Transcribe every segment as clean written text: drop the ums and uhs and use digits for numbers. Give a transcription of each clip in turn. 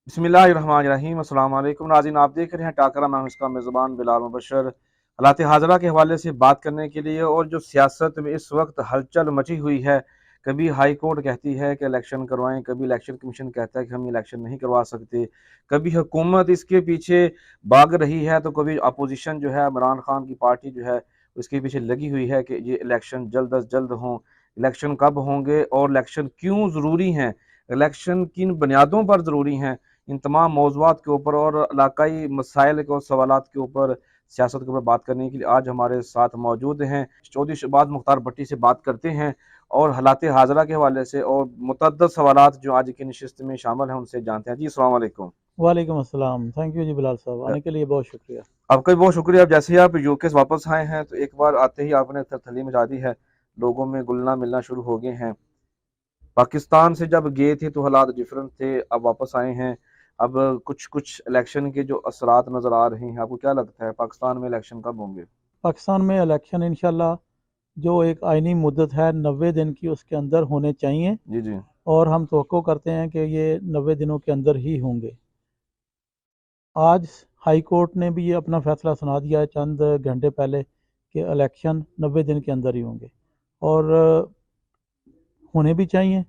बिस्मिल्लाहिर्रहमानिर्रहीम अस्सलाम वालेकुम नाज़रीन, आप देख रहे हैं टाकरा। मैं हूं इसका मेज़बान बिलाल मुबशर। हालात हाज़िरा के हवाले से बात करने के लिए और जो सियासत में इस वक्त हलचल मची हुई है, कभी हाई कोर्ट कहती है कि इलेक्शन करवाएं, कभी इलेक्शन कमीशन कहता है कि हम इलेक्शन नहीं करवा सकते, कभी हुकूमत इसके पीछे भाग रही है, तो कभी अपोजिशन जो है इमरान खान की पार्टी जो है उसके पीछे लगी हुई है कि ये इलेक्शन जल्द अज जल्द हों। इलेक्शन कब होंगे और इलेक्शन क्यों ज़रूरी हैं, इलेक्शन किन बुनियादों पर ज़रूरी हैं, इन तमाम मौज़ूआत के ऊपर और इलाकाई मसाइल के और सवालात के ऊपर, सियासत के ऊपर बात करने के लिए आज हमारे साथ मौजूद हैं। चौधरी शहबाज मुख्तार भट्टी से बात करते हैं और हालात हाज़िरा के हवाले से और मुतअद्दिद सवालात जो आज की नशिस्त में शामिल हैं उनसे जानते हैं। जी अस्सलाम वालेकुम। वालेकुम अस्सलाम। थैंक यू जी बिलाल साहब, आने के लिए बहुत शुक्रिया। आपका भी बहुत शुक्रिया। अब जैसे ही आप यूके से वापस आए हैं तो एक बार आते ही आपने थली मचा दी है, लोगों में गुलना मिलना शुरू हो गए हैं। पाकिस्तान से जब गए थे तो हालात डिफरेंट थे, अब वापस आए हैं। अब कुछ कुछ इलेक्शन के जो असरात नज़र आ रहे हैं, आपको क्या लगता है पाकिस्तान में इलेक्शन कब होंगे? पाकिस्तान में इलेक्शन इंशाल्लाह जो एक आइनी मुद्दत है 90 दिन की, उसके अंदर होने चाहिए। जी जी। और हम तवक्को करते हैं कि ये 90 दिनों के अंदर ही होंगे। आज हाई कोर्ट ने भी ये अपना फैसला सुना दिया है चंद घंटे पहले कि इलेक्शन 90 दिन के अंदर ही होंगे। और होने भी चाहिए।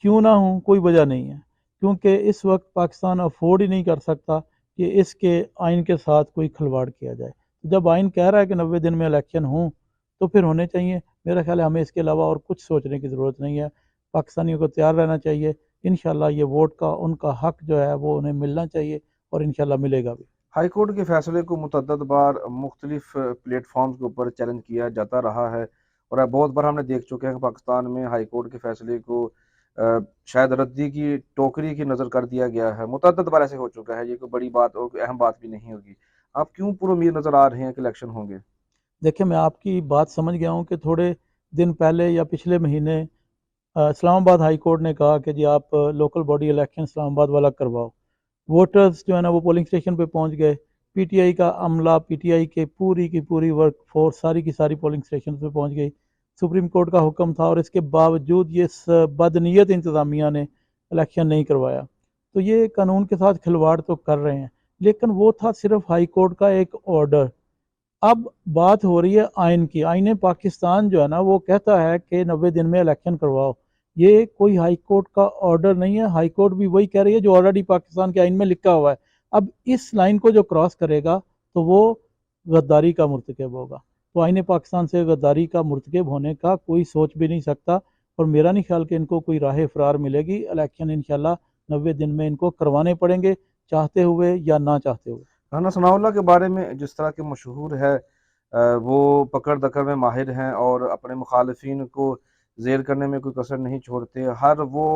क्यों ना हो, कोई वजह नहीं है। क्योंकि इस वक्त पाकिस्तान अफोर्ड ही नहीं कर सकता कि इसके आइन के साथ कोई खिलवाड़ किया जाए। तो जब आइन कह रहा है कि 90 दिन में इलेक्शन हों, तो फिर होने चाहिए। मेरा ख्याल है हमें इसके अलावा और कुछ सोचने की ज़रूरत नहीं है। पाकिस्तानियों को तैयार रहना चाहिए। इंशाल्लाह ये वोट का उनका हक जो है वो उन्हें मिलना चाहिए, और इंशाल्लाह मिलेगा भी। हाई कोर्ट के फैसले को मुतअद्दिद बार मुख्तलिफ प्लेटफॉर्म्स के ऊपर चैलेंज किया जाता रहा है और अब बहुत बार हमने देख चुके हैं कि पाकिस्तान में हाई कोर्ट के फैसले को शायद रद्दी की टोकरी की नज़र कर दिया गया है। मुतअद्दिद बार ऐसे हो चुका है, ये कोई बड़ी बात और कोई अहम बात भी नहीं होगी। आप क्यों पुरुमीद नज़र आ रहे हैं कि इलेक्शन होंगे? देखिए, मैं आपकी बात समझ गया हूँ कि थोड़े दिन पहले या पिछले महीने इस्लामाबाद हाई कोर्ट ने कहा कि जी आप लोकल बॉडी इलेक्शन इस्लामाबाद वाला करवाओ। वोटर्स जो है ना वो पोलिंग स्टेशन पे पहुंच गए। पीटीआई का अमला, पीटीआई के पूरी की पूरी वर्क फोर्स सारी की सारी पोलिंग स्टेशन पे पहुंच गई। सुप्रीम कोर्ट का हुक्म था और इसके बावजूद ये बदनीयत इंतज़ामिया ने इलेक्शन नहीं करवाया। तो ये कानून के साथ खिलवाड़ तो कर रहे हैं, लेकिन वो था सिर्फ हाई कोर्ट का एक ऑर्डर। अब बात हो रही है आइन की। आइन पाकिस्तान जो है ना वो कहता है कि 90 दिन में इलेक्शन करवाओ। ये कोई हाई कोर्ट का ऑर्डर नहीं है। हाई कोर्ट भी वही कह रही है जो ऑलरेडी पाकिस्तान के आइन में लिखा हुआ है। अब इस लाइन को जो क्रॉस करेगा तो वो गद्दारी का मुर्तकब होगा। तो आइन पाकिस्तान से गद्दारी का मुर्तकब होने का कोई सोच भी नहीं सकता। और मेरा नहीं ख्याल कि इनको कोई राह फरार मिलेगी। इलेक्शन इंशाल्लाह 90 दिन में इनको करवाने पड़ेंगे, चाहते हुए या ना चाहते हुए। राना सनाउल्लाह के बारे में जिस तरह के मशहूर है, वो पकड़ दकड़ में माहिर हैं और अपने मुखालफिन को जेर करने में कोई कसर नहीं छोड़ते। हर वो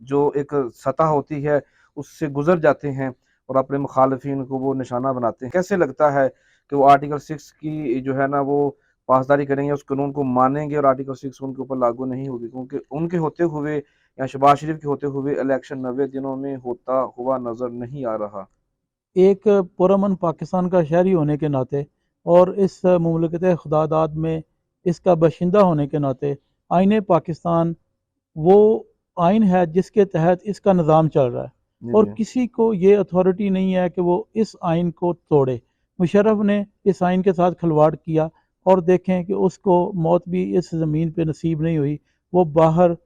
जो एक सतह होती है उससे गुजर जाते हैं और अपने मुखालफिन को वो निशाना बनाते हैं। कैसे लगता है कि वो आर्टिकल 6 की जो है ना वो पासदारी करेंगे, उस कानून को मानेंगे और आर्टिकल 6 उनके ऊपर लागू नहीं होगी, क्योंकि उनके होते हुए या शहबाज शरीफ के होते हुए इलेक्शन 90 दिनों में होता हुआ नजर नहीं आ रहा। एक पुरअमन पाकिस्तान का शहरी होने के नाते और इस मुमलकत खुदादाद में इसका बाशिंदा होने के नाते, आइन पाकिस्तान वो आइन है जिसके तहत इसका निज़ाम चल रहा है। जी और जी। किसी को ये अथॉरिटी नहीं है कि वो इस आइन को तोड़े। मुशर्रफ ने इस आइन के साथ खिलवाड़ किया, और देखें कि उसको मौत भी इस ज़मीन पे नसीब नहीं हुई। वो बाहर,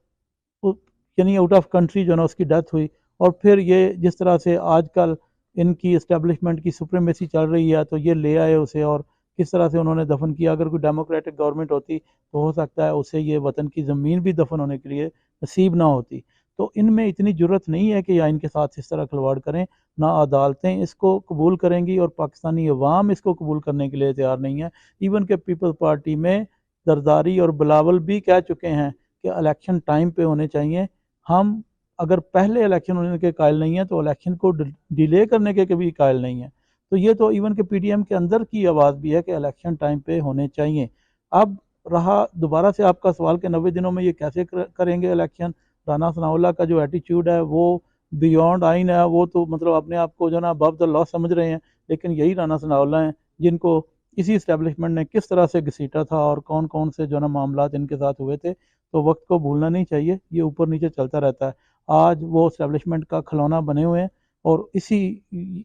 यानी आउट ऑफ कंट्री जो है ना उसकी डेथ हुई। और फिर ये जिस तरह से आजकल इनकी इस्टेब्लिशमेंट की सुप्रीमेसी चल रही है, तो ये ले आए उसे और किस तरह से उन्होंने दफन किया। अगर कोई डेमोक्रेटिक गवर्नमेंट होती तो हो सकता है उसे ये वतन की ज़मीन भी दफन होने के लिए नसीब ना होती। तो इनमें इतनी जरूरत नहीं है कि आइन के साथ इस तरह खिलवाड़ करें। ना अदालतें इसको कबूल करेंगी और पाकिस्तानी अवाम इसको कबूल करने के लिए तैयार नहीं है। इवन के पीपल्स पार्टी में जरदारी और बिलावल भी कह चुके हैं कि इलेक्शन टाइम पे होने चाहिए। हम अगर पहले इलेक्शन होने के कायल नहीं है तो इलेक्शन को डिले करने के कभी कायल नहीं है। तो ये तो इवन के पीडीएम के अंदर की आवाज़ भी है कि इलेक्शन टाइम पे होने चाहिए। अब रहा दोबारा से आपका सवाल कि 90 दिनों में ये कैसे करेंगे इलेक्शन। राना सनाउल्लाह का जो एटीट्यूड है वो बियॉन्ड आइन है। वो तो मतलब अपने आप को जो ना अबव द लॉ समझ रहे हैं। लेकिन यही राना सनाउल्लाह हैं जिनको इसी इस्टेब्लिशमेंट ने किस तरह से घसीटा था और कौन कौन से जो ना मामला इनके साथ हुए थे। तो वक्त को भूलना नहीं चाहिए, ये ऊपर नीचे चलता रहता है। आज वो इस्टेब्लिशमेंट का खिलौना बने हुए हैं। और इसी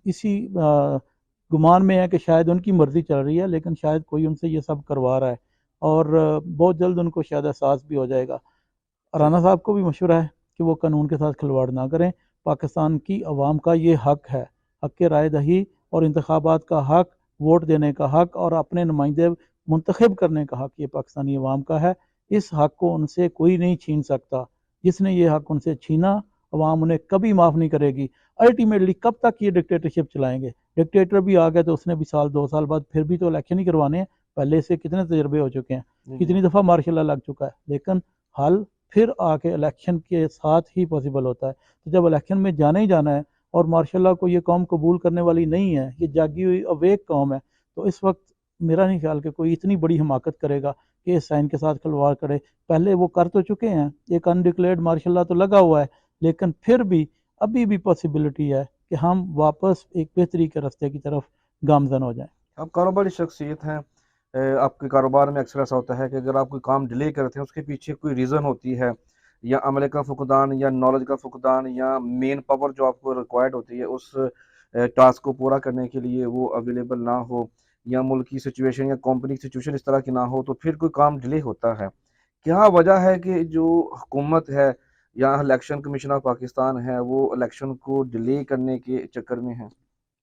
इसी गुमान में है कि शायद उनकी मर्ज़ी चल रही है, लेकिन शायद कोई उनसे ये सब करवा रहा है और बहुत जल्द उनको शायद एहसास भी हो जाएगा। जी। राना साहब को भी मशवरा है कि वो कानून के साथ खिलवाड़ ना करें। पाकिस्तान की अवाम का ये हक है, हक राय दही और इंतखाबात का हक, वोट देने का हक और अपने नुमाइंदे मुंतखब करने का हक ये पाकिस्तानी अवाम का है। इस हक को उनसे कोई नहीं छीन सकता। जिसने ये हक उनसे छीना, अवाम उन्हें कभी माफ़ नहीं करेगी। अल्टीमेटली कब तक ये डिक्टेटरशिप चलाएंगे? डिक्टेटर भी आ गया तो उसने भी साल 2 साल बाद फिर भी तो इलेक्शन ही करवाने हैं। पहले से कितने तजर्बे हो चुके हैं, जी, जी। कितनी दफ़ा मार्शल लॉ लग चुका है, लेकिन हल फिर आके इलेक्शन के साथ ही पॉसिबल होता है। तो जब इलेक्शन में जाना ही जाना है और मार्शल लॉ को ये कौम कबूल करने वाली नहीं है, ये जागी हुई अवेक कौम है, तो इस वक्त मेरा नहीं ख्याल कि कोई इतनी बड़ी हिमाकत करेगा कि इस साइन के साथ खिलवाड़ करे। पहले वो कर तो चुके हैं, एक अनडिक्लेयर्ड मार्शल लॉ तो लगा हुआ है, लेकिन फिर भी अभी भी पॉसिबिलिटी है कि हम वापस एक बेहतरी के रास्ते की तरफ गामजन हो जाएं। आप कारोबारी शख्सियत हैं, आपके कारोबार में अक्सर ऐसा होता है कि अगर आप कोई काम डिले करते हैं उसके पीछे कोई रीज़न होती है, या अमले का फुकदान या नॉलेज का फुकदान या मेन पावर जो आपको रिक्वायर्ड होती है उस टास्क को पूरा करने के लिए वो अवेलेबल ना हो, या मुल्क की सिचुएशन या कंपनी की सिचुएशन इस तरह की ना हो, तो फिर कोई काम डिले होता है। क्या वजह है कि जो हुकूमत है या इलेक्शन कमीशन ऑफ पाकिस्तान है वो इलेक्शन को डिले करने के चक्कर में है?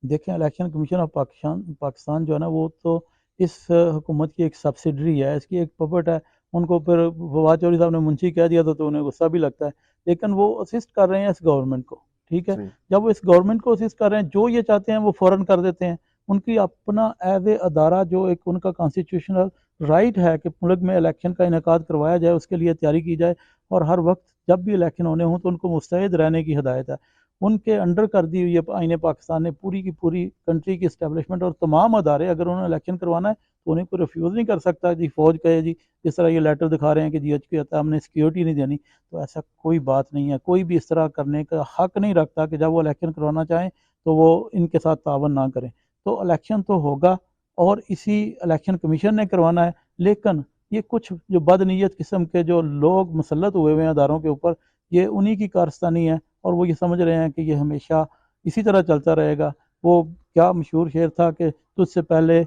देखें, election commission of Pakistan Pakistan जो है ना, वो तो इस हुकूमत की एक सब्सिडरी है, इसकी एक पपट है। उनको फिर फवाद चौधरी साहब ने मुंशी कह दिया था तो उन्हें गुस्सा भी लगता है, लेकिन वो असिस्ट कर रहे हैं इस गवर्नमेंट को। ठीक है, जी। जब वो इस गवर्नमेंट को असिस्ट कर रहे हैं, जो ये चाहते हैं वो फ़ौरन कर देते हैं। उनकी अपना एज ए अदारा जो एक उनका कॉन्स्टिट्यूशनल राइट है कि मुल्क में इलेक्शन का इनेकाद करवाया जाए, उसके लिए तैयारी की जाए और हर वक्त जब भी इलेक्शन होने हों तो उनको मुस्तैद रहने की हिदायत है। उनके अंडर कर दी हुई है आईने पाकिस्तान ने पूरी की पूरी कंट्री की इस्टेब्लिशमेंट, और तमाम अदारे अगर उन्होंने इलेक्शन करवाना है तो उन्हें कोई रिफ्यूज़ नहीं कर सकता। जी फौज कहे जी, जिस तरह ये लेटर दिखा रहे हैं कि GH के हमने सिक्योरिटी नहीं देनी, तो ऐसा कोई बात नहीं है। कोई भी इस तरह करने का हक नहीं रखता कि जब वो इलेक्शन करवाना चाहें तो वो इनके साथ तावन ना करें। तो इलेक्शन तो होगा और इसी इलेक्शन कमीशन ने करवाना है, लेकिन ये कुछ जो बदनीयत किस्म के जो लोग मुसल्लत हुए हुए हैं अदारों के ऊपर, ये उन्हीं की कारस्तानी है और वो ये समझ रहे हैं कि ये हमेशा इसी तरह चलता रहेगा। वो क्या मशहूर शेर था कि तुझसे पहले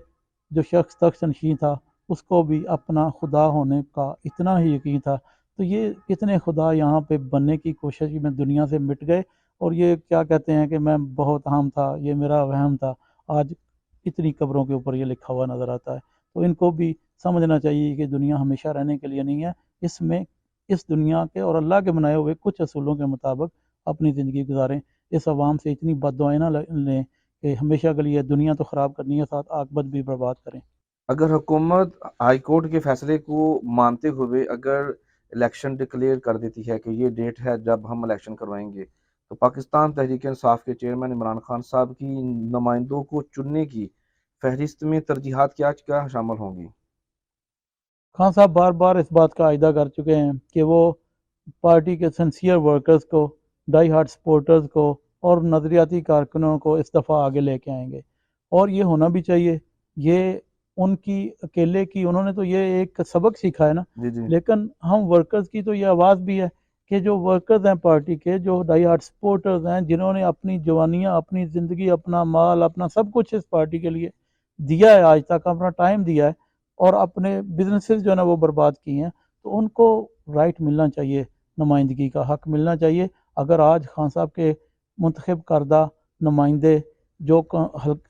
जो शख्स तख्त नशीं था, उसको भी अपना खुदा होने का इतना ही यकीन था। तो ये कितने खुदा यहाँ पे बनने की कोशिश में दुनिया से मिट गए और ये क्या कहते हैं कि मैं बहुत अहम था, ये मेरा वहम था। आज इतनी कब्रों के ऊपर ये लिखा हुआ नज़र आता है। तो इनको भी समझना चाहिए कि दुनिया हमेशा रहने के लिए नहीं है। इसमें इस दुनिया के और अल्लाह के बनाए हुए कुछ असूलों के मुताबिक अपनी ज़िंदगी गुजारें। इस अवाम से इतनी बद्दुआएं ना लें कि हमेशा के लिए दुनिया तो ख़राब करनी है, साथ आखिरत भी बर्बाद करें। अगर हुकूमत हाई कोर्ट के फैसले को मानते हुए अगर इलेक्शन डिक्लेयर कर देती है कि ये डेट है जब हम इलेक्शन करवाएंगे, तो पाकिस्तान तहरीक इंसाफ के चेयरमैन इमरान खान साहब की नुमाइंदों को चुनने की फहरिस्त में तरजीहात क्या क्या शामिल होंगी? खान साहब बार बार इस बात का आयदा कर चुके हैं कि वो पार्टी के सिंसियर वर्कर्स को, डाई हार्ट सपोर्टर्स को और नज़रियाती कारकुनों को इस दफ़ा आगे लेके आएंगे और ये होना भी चाहिए। ये उनकी अकेले की, उन्होंने तो ये एक सबक सीखा है ना, जी, जी। लेकिन हम वर्कर्स की तो ये आवाज़ भी है कि जो वर्कर्स हैं पार्टी के, जो डाई हार्ट सपोर्टर्स हैं, जिन्होंने अपनी जवानियाँ, अपनी ज़िंदगी, अपना माल, अपना सब कुछ इस पार्टी के लिए दिया है, आज तक अपना टाइम दिया है और अपने बिजनेसेस जो है ना वो बर्बाद किए हैं, तो उनको राइट मिलना चाहिए, नुमाइंदगी का हक मिलना चाहिए। अगर आज खान साहब के मुंतखब करदा नुमाइंदे जो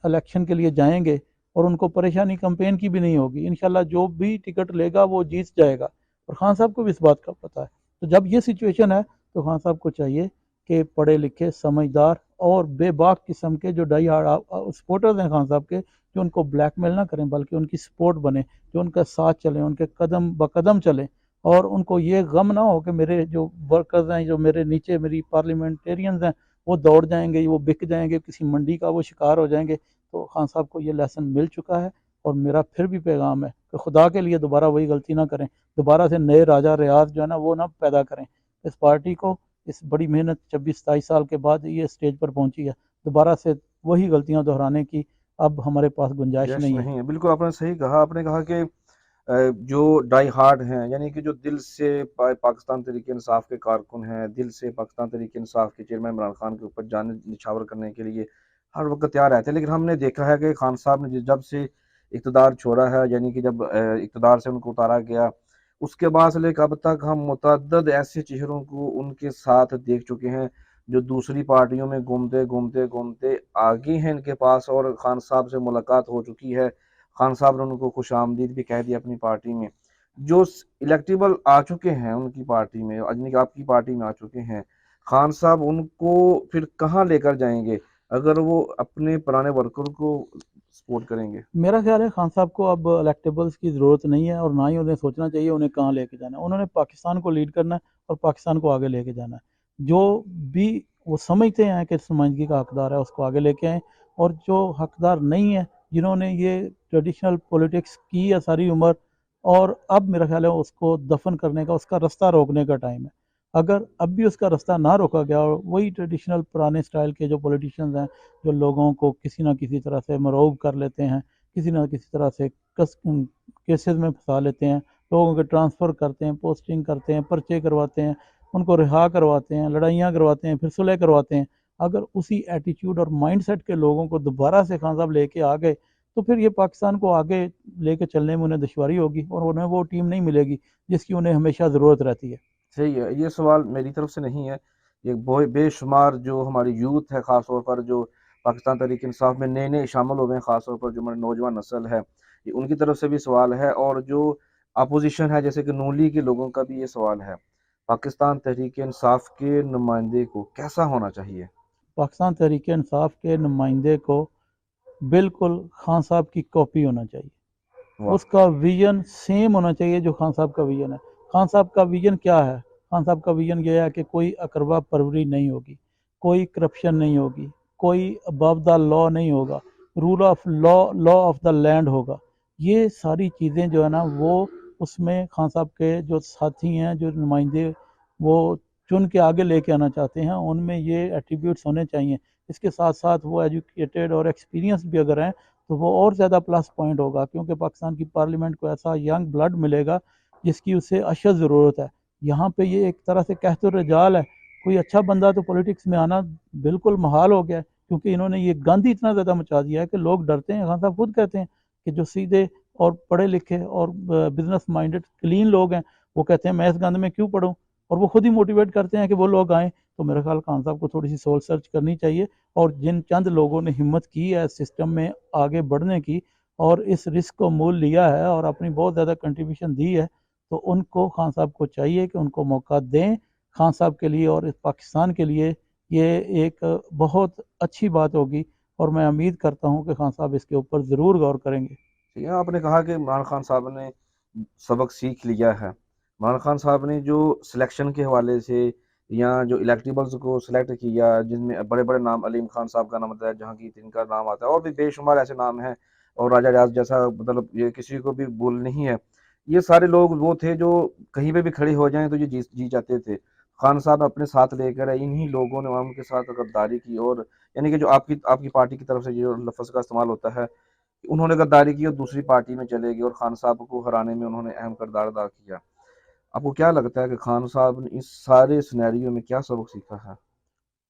इलेक्शन के लिए जाएंगे और उनको परेशानी कंपेन की भी नहीं होगी, इंशाल्लाह जो भी टिकट लेगा वो जीत जाएगा और खान साहब को भी इस बात का पता है। तो जब ये सिचुएशन है तो खान साहब को चाहिए कि पढ़े लिखे, समझदार और बेबाक किस्म के जो डाई हार्ड सपोर्टर्स हैं खान साहब के, जो उनको ब्लैकमेल ना करें बल्कि उनकी सपोर्ट बने, जो उनका साथ चलें, उनके कदम ब कदम चलें और उनको ये गम ना हो कि मेरे जो वर्कर्स हैं, जो मेरे नीचे मेरी पार्लियामेंटेरियंस हैं, वो दौड़ जाएंगे, वो बिक जाएंगे, किसी मंडी का वो शिकार हो जाएंगे। तो खान साहब को ये लेसन मिल चुका है और मेरा फिर भी पैगाम है कि खुदा के लिए दोबारा वही गलती ना करें, दोबारा से नए राजा रियाज जो है ना वो ना पैदा करें। इस पार्टी को इस बड़ी मेहनत 26-27 साल के बाद ये स्टेज पर पहुंची है, दोबारा से वही गलतियां दोहराने की अब हमारे पास गुंजाइश यश नहीं है। नहीं है। बिल्कुल आपने सही कहा। आपने कहा कि जो डाई हार्ड हैं, यानी कि जो दिल से पाकिस्तान तहरीक इंसाफ के कारकुन हैं, दिल से पाकिस्तान तहरीक इंसाफ के चेयरमैन इमरान खान के ऊपर जान निछावर करने के लिए हर वक्त तैयार रहते हैं। लेकिन हमने देखा है कि खान साहब ने जब से इक़्तिदार छोड़ा है, यानी कि जब इक़्तिदार से उनको उतारा गया, उसके बाद से लेकर अब तक हम मुतअद्दिद ऐसे चेहरों को उनके साथ देख चुके हैं, जो दूसरी पार्टियों में घूमते-घूमते आ गए हैं इनके पास और खान साहब से मुलाकात हो चुकी है। खान साहब ने उनको खुशामदीद भी कह दिया अपनी पार्टी में। जो इलेक्टेबल आ चुके हैं उनकी पार्टी में, यानी कि आपकी पार्टी में आ चुके हैं, खान साहब उनको फिर कहाँ लेकर जाएँगे, अगर वो अपने पुराने वर्कर को सपोर्ट करेंगे? मेरा ख्याल है खान साहब को अब इलेक्टेबल्स की ज़रूरत नहीं है और ना ही उन्हें सोचना चाहिए उन्हें कहाँ लेके जाना है। उन्होंने पाकिस्तान को लीड करना है और पाकिस्तान को आगे लेके जाना है। जो भी वो समझते हैं कि नुमाइंदगी का हकदार है उसको आगे लेके आएँ, और जो हकदार नहीं है, जिन्होंने ये ट्रेडिशनल पॉलिटिक्स की है सारी उम्र, और अब मेरा ख्याल है उसको दफन करने का, उसका रास्ता रोकने का टाइम है। अगर अब भी उसका रास्ता ना रोका गया और वही ट्रेडिशनल पुराने स्टाइल के जो पॉलिटिशियंस हैं, जो लोगों को किसी न किसी तरह से मरऊब कर लेते हैं, किसी न किसी तरह से केसेस में फंसा लेते हैं, लोगों के ट्रांसफ़र करते हैं, पोस्टिंग करते हैं, पर्चे करवाते हैं, उनको रिहा करवाते हैं, लड़ाइयाँ करवाते हैं, फिर सुलह करवाते हैं। अगर उसी एटीट्यूड और माइंडसेट के लोगों को दोबारा से खान साहब लेके आ गए, तो फिर ये पाकिस्तान को आगे लेके चलने में उन्हें दुश्वारी होगी और उन्हें वो टीम नहीं मिलेगी जिसकी उन्हें हमेशा ज़रूरत रहती है। सही है, ये सवाल मेरी तरफ से नहीं है। ये बोए बेशुमार जो हमारी यूथ है, ख़ास तौर पर जो पाकिस्तान तहरीक इंसाफ में नए-नए शामिल हो गए हैं, ख़ास तौर पर जो हमारी नौजवान नस्ल है, ये उनकी तरफ से भी सवाल है और जो अपोज़िशन है, जैसे कि नून लीग के लोगों का भी ये सवाल है। पाकिस्तान तहरीक इंसाफ के नुमाइंदे को कैसा होना चाहिए? पाकिस्तान तहरीक इंसाफ के नुमाइंदे को बिल्कुल खान साहब की कॉपी होना चाहिए। वाह! उसका विज़न सेम होना चाहिए जो खान साहब का विज़न है। खान साहब का विज़न क्या है? खान साहब का विज़न ये है कि कोई अकरवा परवरी नहीं होगी, कोई करप्शन नहीं होगी, कोई अबव द लॉ नहीं होगा, rule of law, law of the land होगा। ये सारी चीज़ें जो है ना, वो उसमें खान साहब के जो साथी हैं, जो नुमाइंदे वो चुन के आगे लेके आना चाहते हैं, उनमें ये एट्रीब्यूट्स होने चाहिए। इसके साथ-साथ वो एजुकेटेड और एक्सपीरियंस्ड भी अगर हैं, तो वो और ज़्यादा प्लस पॉइंट होगा, क्योंकि पाकिस्तान की पार्लियामेंट को ऐसा यंग ब्लड मिलेगा जिसकी उसे अशद ज़रूरत है। यहाँ पे ये एक तरह से कहतुर्रिजाल है, कोई अच्छा बंदा तो पॉलिटिक्स में आना बिल्कुल मुहाल हो गया है, क्योंकि इन्होंने ये गंद इतना ज़्यादा मचा दिया है कि लोग डरते हैं। खान साहब खुद कहते हैं कि जो सीधे और पढ़े लिखे और बिजनेस माइंडेड क्लीन लोग हैं, वो कहते हैं मैं इस गंद में क्यों पढ़ूँ, और वो खुद ही मोटिवेट करते हैं कि वो लोग आएँ। तो मेरा ख्याल खान साहब को थोड़ी सी सोल सर्च करनी चाहिए, और जिन चंद लोगों ने हिम्मत की है सिस्टम में आगे बढ़ने की और इस रिस्क को मोल लिया है और अपनी बहुत ज़्यादा कंट्रीब्यूशन दी है, तो उनको खान साहब को चाहिए कि उनको मौका दें। खान साहब के लिए और इस पाकिस्तान के लिए ये एक बहुत अच्छी बात होगी, और मैं उम्मीद करता हूँ कि खान साहब इसके ऊपर ज़रूर गौर करेंगे। ठीक है, आपने कहा कि इमरान खान साहब ने सबक सीख लिया है। इमरान खान साहब ने जो सिलेक्शन के हवाले से या जो इलेक्टेबल्स को सिलेक्ट किया, जिनमें बड़े-बड़े नाम अलीम खान साहब का नाम आता है, जहांगीर इनका नाम आता है और भी बेशुमार ऐसे नाम हैं और राजा रियाज़ जैसा, मतलब ये किसी को भी भूल नहीं है। ये सारे लोग वो थे जो कहीं पे भी खड़े हो जाएँ तो ये जी जाते थे। खान साहब अपने साथ लेकर इन्हीं लोगों ने उनके साथ गद्दारी की और यानी कि जो आपकी आपकी पार्टी की तरफ से जो लफ़्ज़ का इस्तेमाल होता है, उन्होंने गद्दारी की और दूसरी पार्टी में चले गए और खान साहब को हराने में उन्होंने अहम किरदार अदा किया। आपको क्या लगता है कि खान साहब ने इस सारे सिनेरियो में क्या सबक सीखा है?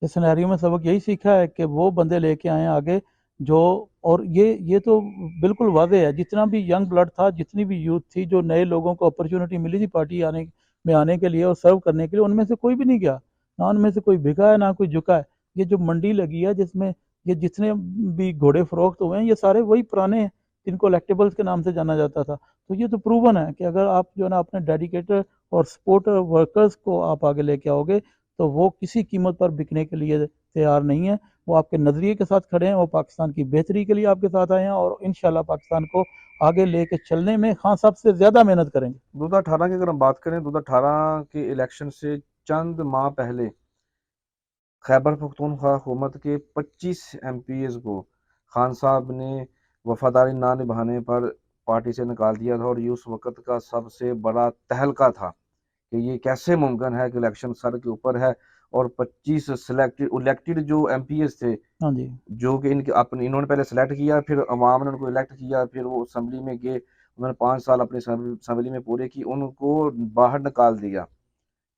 इस सिनेरियो में सबक यही सीखा है कि वो बंदे लेके आए आगे जो, और ये तो बिल्कुल वाज़ेह है, जितना भी यंग ब्लड था, जितनी भी यूथ थी, जो नए लोगों को अपॉर्चुनिटी मिली थी पार्टी आने के लिए और सर्व करने के लिए, उनमें से कोई भी नहीं गया। ना उनमें से कोई बिका है, ना कोई झुका है। ये जो मंडी लगी है जिसमें ये जितने भी घोड़े फ़रोख्त हुए हैं, ये सारे वही पुराने हैं जिनको इलेक्टेबल्स के नाम से जाना जाता था। तो ये तो प्रूवन है कि अगर आप जो है ना अपने डेडिकेटेड और सपोर्टर वर्कर्स को आप आगे लेके आओगे, तो वो किसी कीमत पर बिकने के लिए तैयार नहीं है। वो आपके नज़रिए के साथ खड़े हैं, वो पाकिस्तान की बेहतरी के लिए आपके साथ आए हैं और इंशाल्लाह पाकिस्तान को आगे लेके चलने में खान साहब से ज़्यादा मेहनत करेंगे। 2018 की अगर हम बात करें, 2018 के इलेक्शन से चंद माह पहले खैबर पख्तूनख्वा हुकूमत के 25 एमपीज़ को खान साहब ने वफादारी ना निभाने पर पार्टी से निकाल दिया था और ये उस वक़्त का सबसे बड़ा तहलका था कि ये कैसे मुमकिन है कि इलेक्शन सर के ऊपर है और 25 इलेक्टेड जो एमपीज़ थे, हाँ जी। जो कि इनके अपने इन्होंने पहले सेलेक्ट किया, फिर अवाम ने उनको इलेक्ट किया, फिर वो असेंबली में गए उन्होंने 5 साल अपनी असम्बली में पूरे की, उनको बाहर निकाल दिया।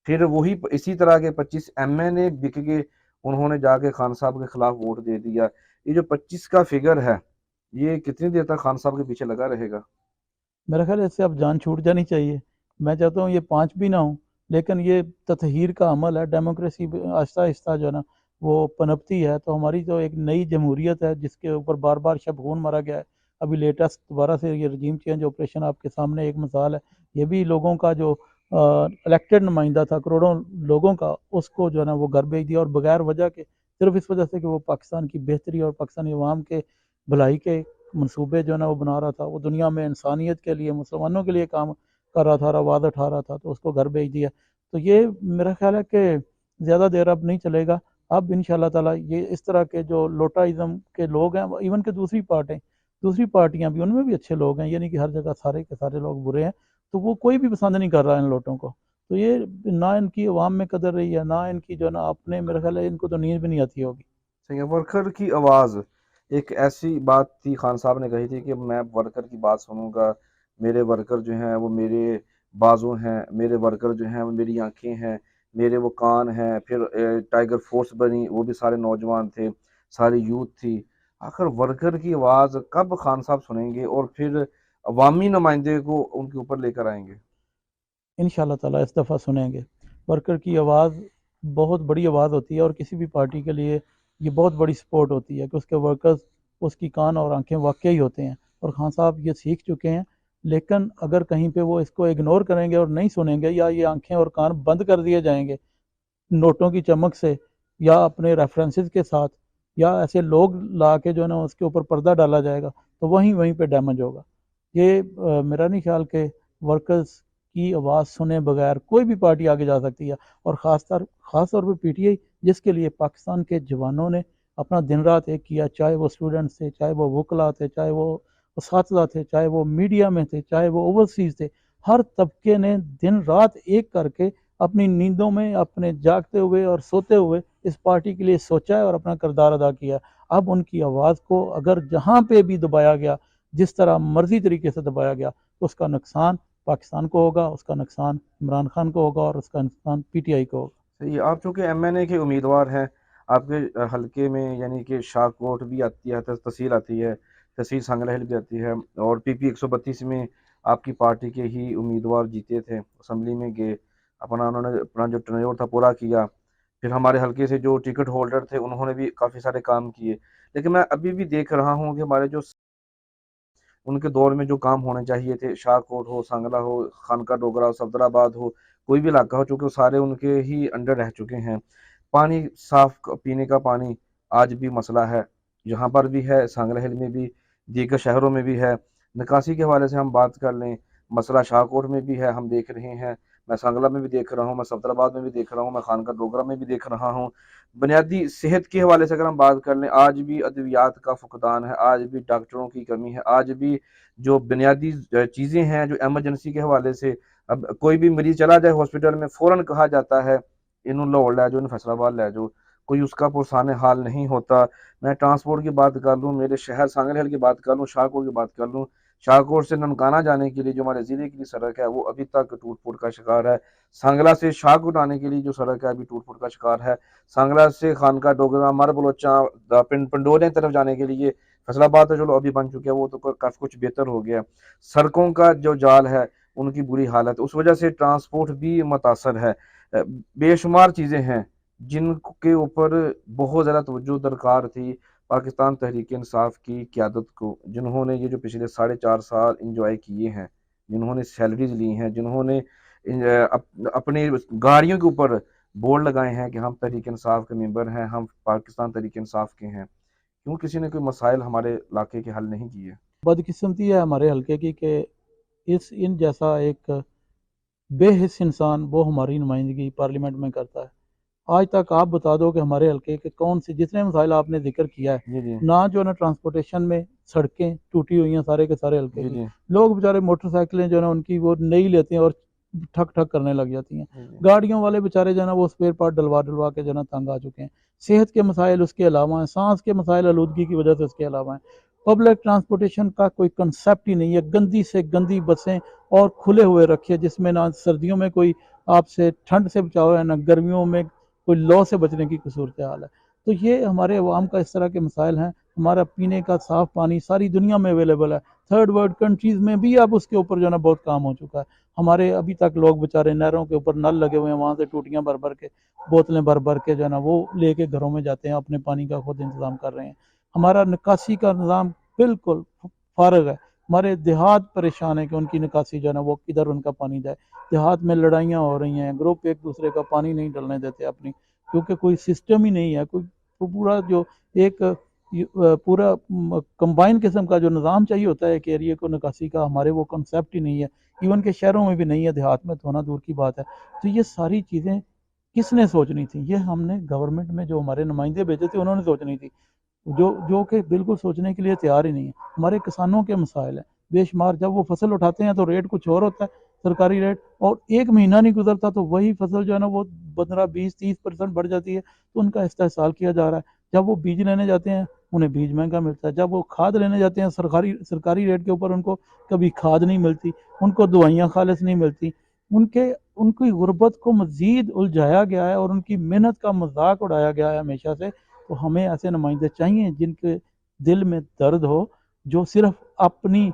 फिर वही इसी तरह के 25 एमएनए बिक गए, उन्होंने जाके खान साहब के खिलाफ वोट दे दिया। ये जो 25 का फिगर है, ये कितनी देर तक खान साहब के पीछे लगा रहेगा? मेरा ख्याल है इससे अब जान छूट जानी चाहिए। मैं चाहता हूँ ये 5 भी ना हो, लेकिन ये तत्हीर का अमल है, डेमोक्रेसी आहिस्ता आहिस्ता जो है ना वो पनपती है। तो हमारी जो एक नई जमहूरियत है जिसके ऊपर बार बार शब खून मारा गया है, अभी लेटेस्ट दोबारा से ये रजीम चेंज ऑपरेशन आपके सामने एक मिसाल है। ये भी लोगों का जो इलेक्टेड नुमाइंदा था करोड़ों लोगों का, उसको जो है ना वो घर भेज दिया, और बगैर वजह के, सिर्फ इस वजह से कि वो पाकिस्तान की बेहतरी और पाकिस्तानी अवाम के भलाई के मंसूबे जो है ना वो बना रहा था, वो दुनिया में इंसानियत के लिए, मुसलमानों के लिए काम कर रहा था, आवाज़ उठा रहा था, तो उसको घर भेज दिया। तो ये मेरा ख्याल है कि ज़्यादा देर अब नहीं चलेगा। अब इंशाल्लाह ताला ये इस तरह के जो लोटाइज़म के लोग हैं, इवन के दूसरी पार्टियां भी, उनमें भी अच्छे लोग हैं, ये नहीं कि हर जगह सारे के सारे लोग बुरे हैं। तो वो कोई भी पसंद नहीं कर रहा इन लोटों को। तो ये ना इनकी अवाम में कदर रही है, ना इनकी जो है ना अपने, मेरा ख्याल है इनको तो नींद भी नहीं आती होगी। सही है, वर्कर की आवाज़ एक ऐसी बात थी, खान साहब ने कही थी कि मैं वर्कर की बात सुनूंगा, मेरे वर्कर जो हैं वो मेरे बाजू हैं, मेरे वर्कर जो हैं वो मेरी आंखें हैं, मेरे वो कान हैं। फिर टाइगर फोर्स बनी, वो भी सारे नौजवान थे, सारी यूथ थी। आखिर वर्कर की आवाज़ कब खान साहब सुनेंगे और फिर अवामी नुमाइंदे को उनके ऊपर लेकर आएंगे? इंशाल्लाह ताला इस दफ़ा सुनेंगे। वर्कर की आवाज़ बहुत बड़ी आवाज़ होती है, और किसी भी पार्टी के लिए ये बहुत बड़ी सपोर्ट होती है कि उसके वर्कर्स, उसकी कान और आंखें वाकई होते हैं, और खान साहब ये सीख चुके हैं। लेकिन अगर कहीं पे वो इसको इग्नोर करेंगे और नहीं सुनेंगे, या ये आंखें और कान बंद कर दिए जाएंगे नोटों की चमक से, या अपने रेफरेंसेस के साथ, या ऐसे लोग ला के जो है ना उसके ऊपर पर्दा डाला जाएगा, तो वहीं वहीं पे डैमेज होगा। ये मेरा नहीं ख्याल कि वर्कर्स की आवाज़ सुने बगैर कोई भी पार्टी आगे जा सकती है। और ख़ास तौर पे पीटीआई, जिसके लिए पाकिस्तान के जवानों ने अपना दिन रात एक किया, चाहे वो स्टूडेंट्स थे, चाहे वो वकला थे, चाहे वो असातिज़ा थे, चाहे वो मीडिया में थे, चाहे वो ओवरसीज़ थे। हर तबके ने दिन रात एक करके अपनी नींदों में, अपने जागते हुए और सोते हुए इस पार्टी के लिए सोचा है और अपना किरदार अदा किया है। अब उनकी आवाज़ को अगर जहाँ पे भी दबाया गया, जिस तरह मर्जी तरीके से दबाया गया, तो उसका नुकसान पाकिस्तान को होगा, उसका नुकसान इमरान खान को होगा, और उसका नुकसान पीटीआई को होगा। सही है। आप चूँकि एमएनए के उम्मीदवार हैं, आपके हलके में यानी कि शाहकोट भी आती है, तहसील आती है, तहसील सांगलहल भी आती है, और पीपी 132 में आपकी पार्टी के ही उम्मीदवार जीते थे, असेंबली में गए, उन्होंने अपना जो टेन्योर था पूरा किया। फिर हमारे हलके से जो टिकट होल्डर थे, उन्होंने भी काफ़ी सारे काम किए। लेकिन मैं अभी भी देख रहा हूँ कि हमारे जो उनके दौर में जो काम होने चाहिए थे, शाहकोट हो, सांगला हो, खानका डोगरा हो, सफदराबाद हो, कोई भी इलाका हो, चूँकि वो सारे उनके ही अंडर रह चुके हैं। पानी साफ़ पीने का पानी आज भी मसला है, यहाँ पर भी है, सांगला में भी, दीगर शहरों में भी है। निकासी के हवाले से हम बात कर लें, मसला शाहकोट में भी है, हम देख रहे हैं, मैं सांगला में भी देख रहा हूँ, मैं सफदराबाद में भी देख रहा हूँ, मैं खानका डोगरा में भी देख रहा हूँ। बुनियादी सेहत के हवाले से अगर हम बात कर लें, आज भी अद्वियात का फुकदान है, आज भी डॉक्टरों की कमी है, आज भी जो बुनियादी चीज़ें हैं, जो इमरजेंसी के हवाले से, अब कोई भी मरीज़ चला जाए हॉस्पिटल में, फ़ौरन कहा जाता है, इन्हू लाहौर लै जाओ, इन्हू फैसलाबाद लै जाओ, कोई उसका पुरसाने हाल नहीं होता। मैं ट्रांसपोर्ट की बात कर लूँ, मेरे शहर सांगल की बात कर लूँ, शाहकोट की बात कर लूँ, शाहकोट से ननकाना जाने के लिए जो हमारे ज़िले की सड़क है, वो अभी तक टूट-फूट का शिकार है। सांगला से शाहकोट आने के लिए जो सड़क है, अभी टूट-फूट का शिकार है। सांगला से खानका डोगरा, मर बलोचा, पंडोरिया की तरफ जाने के लिए, फैसलाबाद तो चलो अभी बन चुका है, वो तो काफ़ी कुछ बेहतर हो गया। सड़कों का जो जाल है, उनकी बुरी हालत, उस वजह से ट्रांसपोर्ट भी मुतासर है। बेशुमार चीज़ें हैं जिनके ऊपर बहुत ज़्यादा तवज्जो दरकार थी पाकिस्तान तहरीक इंसाफ की क़यादत को, जिन्होंने ये जो पिछले 4.5 साल इंजॉय किए हैं, जिन्होंने सैलरीज ली हैं, जिन्होंने अपने गाड़ियों के ऊपर बोर्ड लगाए हैं कि हम तहरीक इंसाफ के मेंबर हैं, हम पाकिस्तान तहरीक इंसाफ के हैं। क्यों किसी ने कोई मसाइल हमारे इलाके के हल नहीं किए? बदकिस्मती है हमारे हल्के की कि इस इन जैसा एक बेहिस इंसान वो हमारी नुमाइंदगी पार्लियामेंट में करता है। आज तक आप बता दो कि हमारे हल्के के कौन से जितने मसाइल आपने जिक्र किया है, जी जी। ना जो है ना ट्रांसपोर्टेशन में सड़कें टूटी हुई हैं सारे के सारे हल्के जी की। जी। लोग बेचारे मोटरसाइकिलें जो है ना उनकी वो नई लेते हैं और ठक ठक करने लग जाती हैं। जी जी। गाड़ियों वाले बेचारे जो है ना वो स्पेयर पार्ट डलवा डलवा के जो है ना तंग आ चुके हैं। सेहत के मसाइल उसके अलावा हैं, सांस के मसाइल आलूदगी की वजह से उसके अलावा हैं। पब्लिक ट्रांसपोर्टेशन का कोई कंसेप्ट ही नहीं है। गंदी से गंदी बसें और खुले हुए रखे, जिसमें ना सर्दियों में कोई आपसे ठंड से बचाव है, ना गर्मियों में कोई लौ से बचने की सूरत हाल है। तो ये हमारे अवाम का इस तरह के मसाइल हैं। हमारा पीने का साफ़ पानी सारी दुनिया में अवेलेबल है, थर्ड वर्ल्ड कंट्रीज़ में भी अब उसके ऊपर जो है ना बहुत काम हो चुका है। हमारे अभी तक लोग बेचारे नहरों के ऊपर नल लगे हुए हैं, वहाँ से टूटियाँ भर भर के, बोतलें भर भर के जो है ना वो लेके घरों में जाते हैं, अपने पानी का खुद इंतज़ाम कर रहे हैं। हमारा निकासी का निज़ाम बिल्कुल फारग है। हमारे देहात परेशान है कि उनकी निकासी जो है ना वो किधर उनका पानी जाए। देहात में लड़ाइयाँ हो रही हैं, ग्रुप एक दूसरे का पानी नहीं डलने देते अपनी, क्योंकि कोई सिस्टम ही नहीं है, कोई पूरा जो एक पूरा कंबाइन किस्म का जो निज़ाम चाहिए होता है एक एरिए को निकासी का, हमारे वो कंसेप्ट ही नहीं है। इवन के शहरों में भी नहीं है, देहात में तो होना दूर की बात है। तो ये सारी चीज़ें किसने सोचनी थी? ये हमने गवर्नमेंट में जो हमारे नुमाइंदे भेजे थे उन्होंने सोचनी थी, जो कि बिल्कुल सोचने के लिए तैयार ही नहीं है। हमारे किसानों के मसाइल हैं बेशुमार। जब वो फसल उठाते हैं तो रेट कुछ और होता है, सरकारी रेट, और एक महीना नहीं गुजरता तो वही फसल जो है ना वो 15-20-30% बढ़ जाती है, तो उनका इस्तेहसाल किया जा रहा है। जब वो बीज लेने जाते हैं उन्हें बीज महंगा मिलता है, जब वो खाद लेने जाते हैं सरकारी सरकारी रेट के ऊपर उनको कभी खाद नहीं मिलती, उनको दवाइयाँ खालिस नहीं मिलती। उनके उनकी गुर्बत को मज़ीद उलझाया गया है और उनकी मेहनत का मजाक उड़ाया गया है हमेशा से। तो हमें ऐसे नुमाइंदे चाहिए जिनके दिल में दर्द हो, जो सिर्फ अपनी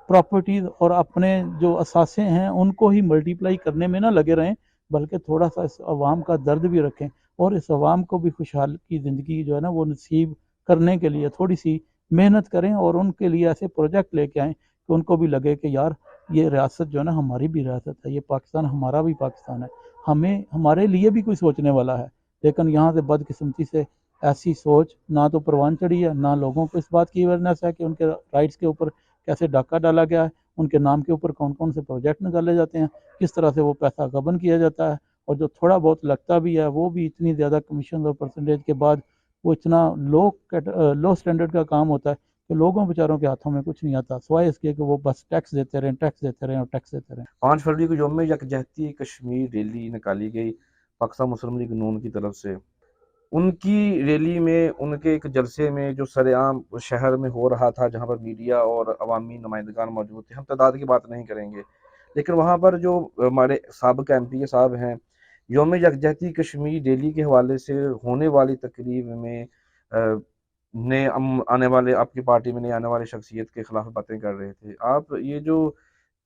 प्रॉपर्टीज़ और अपने जो असासे हैं उनको ही मल्टीप्लाई करने में ना लगे रहें, बल्कि थोड़ा सा इस अवाम का दर्द भी रखें और इस अवाम को भी खुशहाल की ज़िंदगी जो है ना वो नसीब करने के लिए थोड़ी सी मेहनत करें और उनके लिए ऐसे प्रोजेक्ट लेके आएँ कि उनको भी लगे कि यार ये रियासत जो है ना हमारी भी रियासत है, ये पाकिस्तान हमारा भी पाकिस्तान है, हमें हमारे लिए भी कोई सोचने वाला है। लेकिन यहाँ से बदकिस्मती से ऐसी सोच ना तो परवान चढ़ी है, ना लोगों को इस बात की अवेयरनेस है कि उनके राइट्स के ऊपर कैसे डाका डाला गया है, उनके नाम के ऊपर कौन कौन से प्रोजेक्ट निकाले जाते हैं, किस तरह से वो पैसा गबन किया जाता है, और जो थोड़ा बहुत लगता भी है वो भी इतनी ज़्यादा कमीशन और परसेंटेज के बाद वो इतना लो स्टैंडर्ड का काम होता है कि लोगों बेचारों के हाथों में कुछ नहीं आता, सिवाय इसके कि वो बस टैक्स देते रहें, टैक्स देते रहें और टैक्स देते रहें। 5 फरवरी को यौम यकजहती कश्मीर रैली निकाली गई पाकिस्तान मुस्लिम लीग नून की तरफ से। उनकी रैली में, उनके एक जलसे में जो सरेआम शहर में हो रहा था, जहाँ पर मीडिया और अवामी नुमाइंदगान मौजूद थे, हम तादाद की बात नहीं करेंगे, लेकिन वहाँ पर जो हमारे साबिक़ एमपी साहब हैं, यौम यकजहती कश्मीर रैली के हवाले से होने वाली तकरीब में आने वाले आपकी पार्टी में नए आने वाले शख्सियत के खिलाफ बातें कर रहे थे। आप ये जो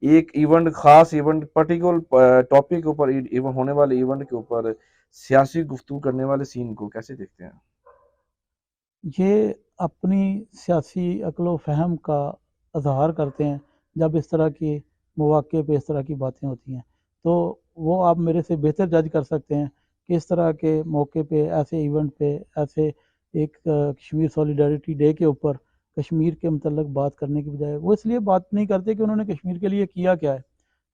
एक इवेंट, खास इवेंट, पर्टिकुलर टॉपिक के ऊपर, होने वाले इवेंट के ऊपर सियासी गुफ्तगू करने वाले सीन को कैसे देखते हैं? ये अपनी सियासी अक्ल फ़हम का इज़हार करते हैं जब इस तरह के मौक़े पे इस तरह की बातें होती हैं। तो वो आप मेरे से बेहतर जज कर सकते हैं कि इस तरह के मौके पे, ऐसे इवेंट पे, ऐसे एक कश्मीर सॉलिडारिटी डे के ऊपर कश्मीर के मतलब बात करने की बजाय वो इसलिए बात नहीं करते कि उन्होंने कश्मीर के लिए किया क्या है,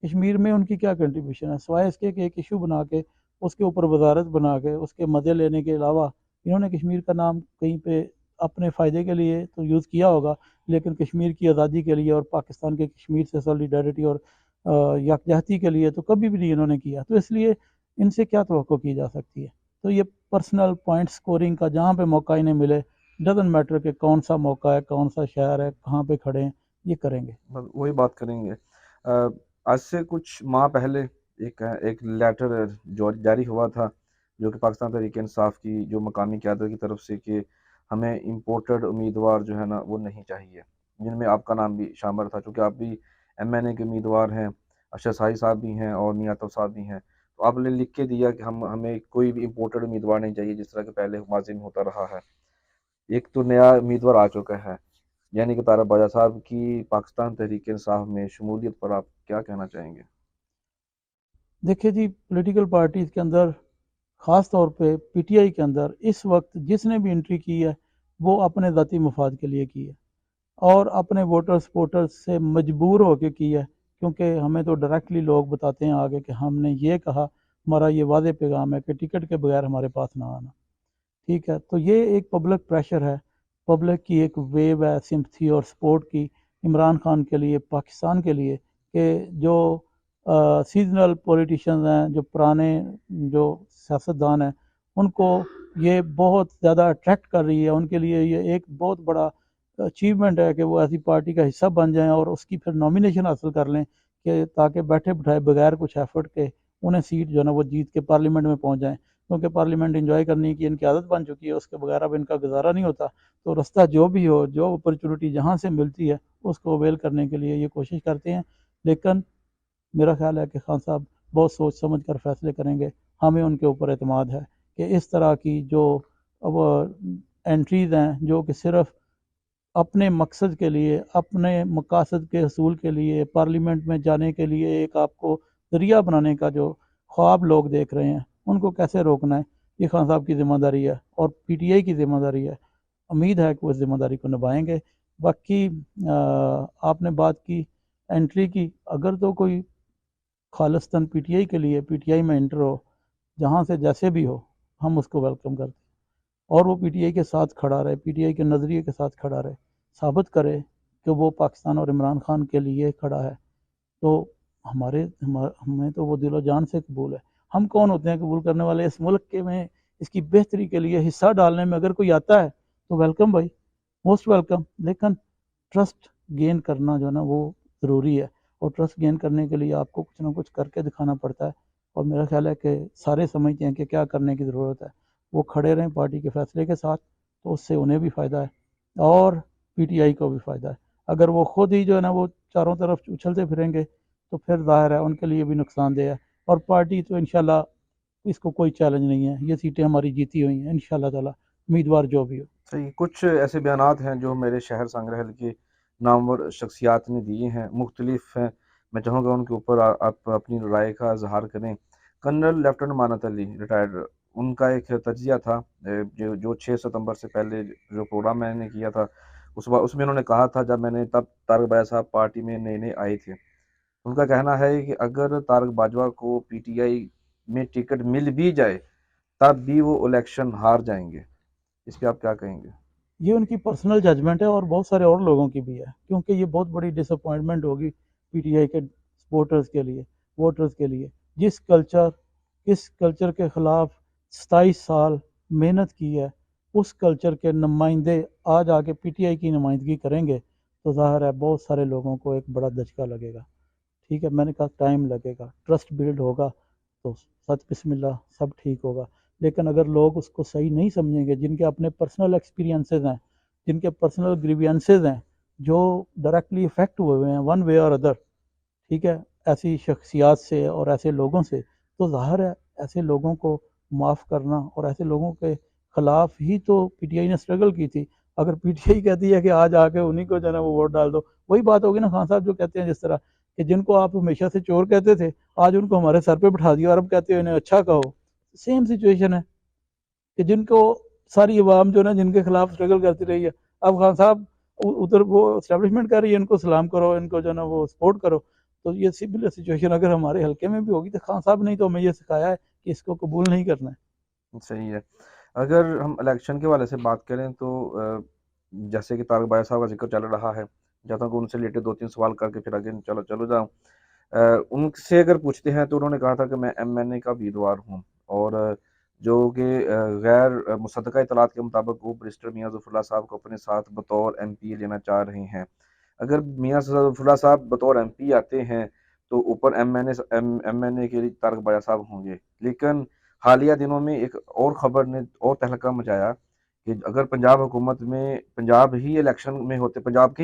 कश्मीर में उनकी क्या कंट्रीब्यूशन है, सिवाय इसके कि एक इशू बना के उसके ऊपर वजारत बना के उसके मज़े लेने के अलावा इन्होंने कश्मीर का नाम कहीं पे अपने फ़ायदे के लिए तो यूज़ किया होगा, लेकिन कश्मीर की आज़ादी के लिए और पाकिस्तान के कश्मीर से सॉलिडारिटी और यकजहती के लिए तो कभी भी नहीं इन्होंने किया। तो इसलिए इनसे क्या तवक्को की जा सकती है? तो ये पर्सनल पॉइंट स्कोरिंग का जहाँ पे मौका इन्हें मिले, डज़न्ट मैटर कि कौन सा मौका है, कौन सा शहर है, कहाँ पे खड़े हैं, ये करेंगे। बस वही बात करेंगे। आज से कुछ माह पहले एक लेटर जो जारी हुआ था, जो कि पाकिस्तान तहरीक-ए-इंसाफ की जो मकामी क़यादत की तरफ से, कि हमें इम्पोर्टेड उम्मीदवार जो है ना वो नहीं चाहिए, जिनमें आपका नाम भी शामिल था, चूँकि आप भी एमएनए के उम्मीदवार हैं, अरशद साही साहब भी हैं और मियां आतफ साहब भी हैं। तो आपने लिख के दिया कि हमें कोई भी इम्पोर्टेड उम्मीदवार नहीं चाहिए, जिस तरह के पहले माज़ी में होता रहा है। एक तो नया उम्मीदवार आ चुका है, यानी कि तारा बाजा साहब की पाकिस्तान तहरीक-ए-इंसाफ में शमूलियत पर आप क्या कहना चाहेंगे? देखिए जी, पॉलिटिकल पार्टीज़ के अंदर ख़ास तौर पे पीटीआई के अंदर इस वक्त जिसने भी एंट्री की है वो अपने ज़ाती मफाद के लिए की है और अपने वोटर सपोर्टर्स से मजबूर होकर की है, क्योंकि हमें तो डायरेक्टली लोग बताते हैं आगे कि हमने ये कहा, हमारा ये वादे पैगाम है कि टिकट के बगैर हमारे पास ना आना। ठीक है, तो ये एक पब्लिक प्रेशर है, पब्लिक की एक वेव है सिंपथी और सपोर्ट की इमरान खान के लिए, पाकिस्तान के लिए, कि जो सीजनल पॉलिटिशियंस हैं, जो पुराने जो सियासतदान हैं, उनको ये बहुत ज़्यादा अट्रैक्ट कर रही है, उनके लिए ये एक बहुत बड़ा अचीवमेंट है कि वो ऐसी पार्टी का हिस्सा बन जाएं और उसकी फिर नॉमिनेशन हासिल कर लें, कि ताकि बैठे बिठाए बगैर कुछ एफर्ट के उन्हें सीट जो है ना वो जीत के पार्लियामेंट में पहुंच जाएं, क्योंकि पार्लियामेंट इंजॉय करने की इनकी आदत बन चुकी है, उसके बगैर अब इनका गुजारा नहीं होता। तो रास्ता जो भी हो, जो अपॉर्चुनिटी जहाँ से मिलती है उसको अवेल करने के लिए ये कोशिश करते हैं। लेकिन मेरा ख्याल है कि खान साहब बहुत सोच समझ कर फैसले करेंगे। हमें उनके ऊपर एतमाद है कि इस तरह की जो अब एंट्रीज हैं जो कि सिर्फ अपने मकसद के लिए, अपने मकासद के हसूल के लिए, पार्लियामेंट में जाने के लिए एक आपको ज़रिया बनाने का जो ख्वाब लोग देख रहे हैं, उनको कैसे रोकना है, ये खान साहब की ज़िम्मेदारी है और पीटीआई की ज़िम्मेदारी है। उम्मीद है कि वो इस ज़िम्मेदारी को निभाएंगे। बाकी आपने बात की एंट्री की, अगर तो कोई खालिस्तान पीटीआई के लिए पीटीआई में एंटर हो, जहाँ से जैसे भी हो, हम उसको वेलकम करते हैं। और वो पीटीआई के साथ खड़ा रहे, पीटीआई के नज़रिए के साथ खड़ा रहे, साबित करे कि वो पाकिस्तान और इमरान खान के लिए खड़ा है। तो हमें तो वो दिलो जान से कबूल है। हम कौन होते हैं कबूल करने वाले? इस मुल्क के में इसकी बेहतरी के लिए हिस्सा डालने में अगर कोई आता है तो वेलकम भाई, मोस्ट वेलकम। लेकिन ट्रस्ट गेन करना जो है ना वो ज़रूरी है, और ट्रस्ट गेन करने के लिए आपको कुछ ना कुछ करके दिखाना पड़ता है। और मेरा ख्याल है कि सारे समझते हैं कि क्या करने की ज़रूरत है। वो खड़े रहें पार्टी के फैसले के साथ, तो उससे उन्हें भी फ़ायदा है और पीटीआई को भी फ़ायदा है। अगर वो खुद ही जो है ना वो चारों तरफ उछलते फिरेंगे तो फिर ज़ाहिर है उनके लिए भी नुकसानदेह है। और पार्टी तो इंशाल्लाह, इसको कोई चैलेंज नहीं है, ये सीटें हमारी जीती हुई हैं इंशाल्लाह ताला, उम्मीदवार जो भी हो। सही, कुछ ऐसे बयानात हैं जो मेरे शहर संग्रहल के नामवर शख्सियात ने दिए हैं, मुख्तलिफ हैं। मैं चाहूँगा उनके ऊपर आप अपनी राय का इजहार करें। कर्नल लेफ्टिनेंट मानत अली रिटायर्ड, उनका एक तजिया था जो 6 सितंबर से पहले जो प्रोग्राम मैंने किया था, उसमें उन्होंने कहा था, जब मैंने तब तारक बाया साहब पार्टी में नए नए आए थे, उनका कहना है कि अगर तारक बाजवा को पीटीआई में टिकट मिल भी जाए तब भी वो इलेक्शन हार जाएंगे। इस पे आप क्या कहेंगे? ये उनकी पर्सनल जजमेंट है और बहुत सारे और लोगों की भी है, क्योंकि ये बहुत बड़ी डिसअपॉइंटमेंट होगी पीटीआई के सपोर्टर्स के लिए, वोटर्स के लिए। जिस कल्चर के ख़िलाफ़ 27 साल मेहनत की है, उस कल्चर के नुमाइंदे आज आके पीटीआई की नुमाइंदगी करेंगे, तो ज़ाहिर है बहुत सारे लोगों को एक बड़ा धचका लगेगा। ठीक है, मैंने कहा टाइम लगेगा, ट्रस्ट बिल्ड होगा तो सच बिस्मिल्लाह सब ठीक होगा। लेकिन अगर लोग उसको सही नहीं समझेंगे, जिनके अपने पर्सनल एक्सपीरियंसेस हैं, जिनके पर्सनल ग्रीवियंसेस हैं, जो डायरेक्टली इफेक्ट हुए हुए हैं वन वे और अदर, ठीक है, ऐसी शख्सियात से और ऐसे लोगों से, तो ज़ाहिर है ऐसे लोगों को माफ़ करना, और ऐसे लोगों के ख़िलाफ़ ही तो पीटीआई ने स्ट्रगल की थी। अगर पीटीआई कहती है कि आज आके उन्हीं को जो है ना वो वोट डाल दो, वही बात होगी ना खान साहब जो कहते हैं, जिस तरह कि जिनको आप हमेशा से चोर कहते थे, आज उनको हमारे सर पे बिठा दिया और अब कहते हो इन्हें अच्छा कहो। सेम सिचुएशन है कि जिनको सारी अवाम जो है ना जिनके खिलाफ स्ट्रगल करती रही है, अब खान साहब उधर वो इस्टेब्लिशमेंट कर रही है, इनको सलाम करो, इनको जो है ना वो सपोर्ट करो। तो ये सिमिलर सिचुएशन अगर हमारे हल्के में भी होगी, तो खान साहब ने तो हमें ये सिखाया है कि इसको कबूल नहीं करना है। सही है। अगर हम इलेक्शन के हवाले से बात करें तो जैसे कि तारक बाया साहब का जिक्र चल रहा है, चाहता हूँ कि उनसे रिलेटेड 2-3 सवाल करके फिर आगे चलो चलो जाऊँ। उनसे अगर पूछते हैं तो उन्होंने कहा था कि मैं एमएनए का उम्मीदवार हूँ, और जो कि गैर मुसद्दक़ा इत्तलात के मुताबिक वो बैरिस्टर मियां ज़फ़रुल्लाह साहब को अपने साथ बतौर एमपी लेना चाह रहे हैं। अगर मियां ज़फ़रुल्लाह साहब बतौर एमपी आते हैं तो ऊपर एमएनए के लिए तारक बाया साहब होंगे। लेकिन हालिया दिनों में एक और खबर ने और तहलका मचाया कि अगर पंजाब हुकूमत में पंजाब के ही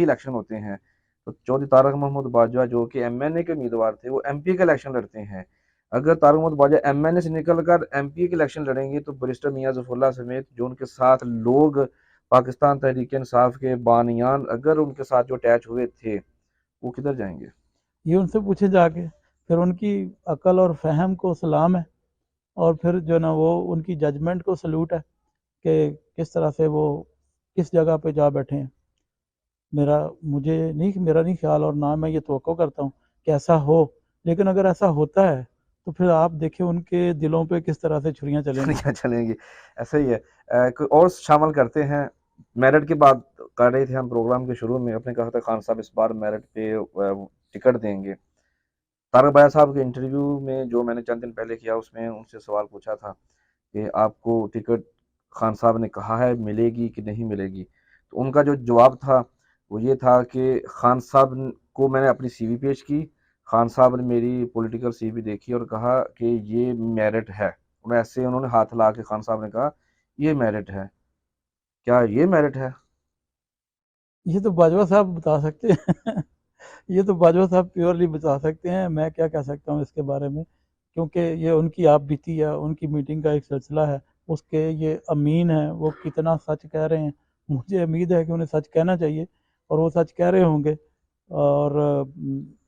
इलेक्शन होते हैं तो चौधरी तारक महमूद बाजवा जो कि एमएनए के उम्मीदवार थे वो एमपी का इलेक्शन लड़ते हैं। अगर तारक महमूद बाजवा एमएनए से निकलकर एमपी के इलेक्शन लड़ेंगे तो बैरिस्टर मियां ज़फ़रुल्लाह समेत जो उनके साथ लोग पाकिस्तान तहरीक इंसाफ के बानियान अगर उनके साथ जो अटैच हुए थे वो किधर जाएंगे? ये उनसे पूछे जाके, फिर उनकी अकल और फहम को सलाम है, और फिर जो है ना वो उनकी जजमेंट को सल्यूट है कि किस तरह से वो किस जगह पे जा बैठे हैं। मेरा नहीं ख्याल, और ना मैं ये तवक्को करता हूँ कि ऐसा हो। लेकिन अगर ऐसा होता है तो फिर आप देखिए उनके दिलों पे किस तरह से छुरियाँ चलेंगी। क्या चलेंगी? ऐसा ही है। कोई और शामिल करते हैं। मेरिट की बात कर रहे थे हम प्रोग्राम के शुरू में, आपने कहा था खान साहब इस बार मेरिट पे टिकट देंगे। तारक बाया साहब के इंटरव्यू में जो मैंने चंद दिन पहले किया उसमें उनसे सवाल पूछा था कि आपको टिकट खान साहब ने कहा है मिलेगी कि नहीं मिलेगी, तो उनका जो जवाब था वो ये था कि खान साहब को मैंने अपनी सीवी पेश की, खान साहब ने मेरी पॉलिटिकल सीवी देखी और कहा कि ये मेरिट है। उन्होंने ऐसे उन्होंने हाथ हिला के खान साहब ने कहा ये मेरिट है। क्या ये मेरिट है? ये तो बाजवा साहब बता सकते हैं। ये तो बाजवा साहब प्योरली बता सकते हैं, मैं क्या कह सकता हूँ इसके बारे में, क्योंकि ये उनकी आप बीती है, उनकी मीटिंग का एक सिलसिला है। उसके ये अमीन हैं, वो कितना सच कह रहे हैं, मुझे उम्मीद है कि उन्हें सच कहना चाहिए और वो सच कह रहे होंगे। और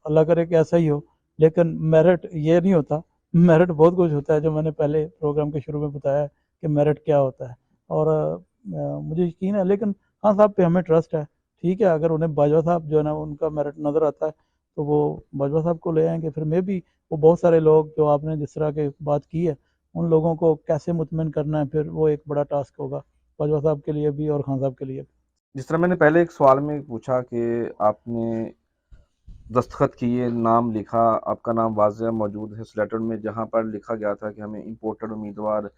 अल्लाह करे कि ऐसा ही हो। लेकिन मेरिट ये नहीं होता, मेरिट बहुत कुछ होता है, जो मैंने पहले प्रोग्राम के शुरू में बताया कि मेरिट क्या होता है। और मुझे यकीन है, लेकिन हाँ साहब पे हमें ट्रस्ट है। ठीक है, अगर उन्हें बाजवा साहब जो है ना उनका मेरिट नज़र आता है तो वो बाजवा साहब को ले आएंगे। फिर मे भी वो बहुत सारे लोग जो आपने जिस तरह की बात की है, उन लोगों को कैसे मुतमिन करना है, फिर वो एक बड़ा टास्क होगा बाजवा साहब के लिए भी और खान साहब के लिए भी। जिस तरह मैंने पहले एक सवाल में पूछा कि आपने दस्तखत किए, नाम लिखा, आपका नाम वाज़ह मौजूद है उस लेटर में जहाँ पर लिखा गया था कि हमें इम्पोर्टेड उम्मीदवार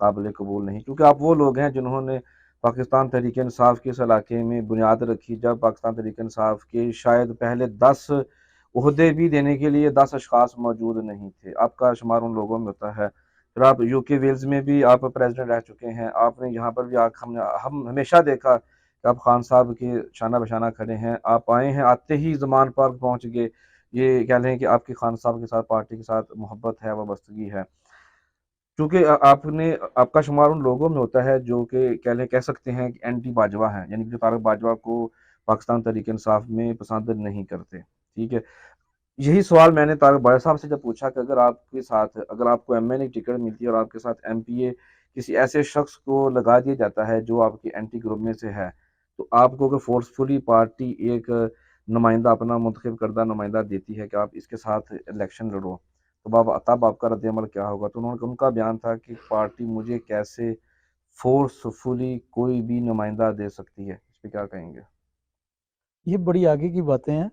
काबिल कबूल नहीं, क्योंकि आप वो लोग हैं जिन्होंने पाकिस्तान तहरीक इंसाफ के इस इलाके में बुनियाद रखी, जब पाकिस्तान तहरीक इंसाफ के शायद पहले 10 ओहदे भी देने के लिए 10 अशखास मौजूद नहीं थे। आपका शुमार उन लोगों में होता है। फिर आप यूके वेल्स में भी आप प्रेसिडेंट रह चुके हैं, आपने यहाँ पर भी हमने हम हमेशा देखा कि आप खान साहब के शाना बशाना खड़े हैं। आप आए हैं, आते ही ज़मान पार्क पहुँच गए। ये कह लें कि आपकी खान साहब के साथ, पार्टी के साथ मोहब्बत है, वाबस्तगी है। चूँकि आपने आपका शुमार उन लोगों में होता है जो कि कह सकते हैं कि एंटी बाजवा हैं, यानी कि जो तारक बाजवा को पाकिस्तान तहरीक इंसाफ में पसंद नहीं करते। ठीक है? यही सवाल मैंने तारक बाजवा साहब से जब पूछा कि अगर आपको एमएनए की टिकट मिलती है और आपके साथ एमपीए किसी ऐसे शख्स को लगा दिया जाता है जो आपकी एंटी ग्रुप में से है, तो आपको अगर फोर्सफुली पार्टी एक नुमाइंदा, अपना मुंतखब करदा नुमाइंदा देती है कि आप इसके साथ इलेक्शन लड़ो, तो तब आपका रद्द-ए-अमल क्या होगा? तो उनका बयान था कि पार्टी मुझे कैसे फोर्सफुली कोई भी नुमाइंदा दे सकती है। इस पे क्या कहेंगे? ये बड़ी आगे की बातें हैं।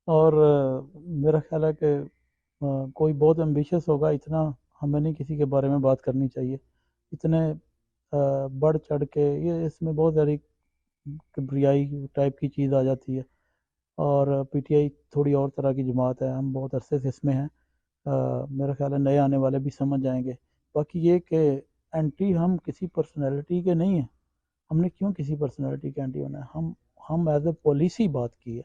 और मेरा ख्याल है कि कोई बहुत एम्बिशियस होगा, इतना हमें नहीं किसी के बारे में बात करनी चाहिए। इतने बढ़ चढ़ के, ये इसमें बहुत सारी किब्रियाई टाइप की चीज़ आ जाती है। और पीटीआई थोड़ी और तरह की जमात है, हम बहुत अरसे से इसमें हैं। मेरा ख्याल है नए आने वाले भी समझ जाएंगे। बाकी ये कि एंटी हम किसी पर्सनैलिटी के नहीं हैं। हमने क्यों किसी पर्सनैलिटी के एंटी होना है? हम एज ए पॉलिसी बात की है,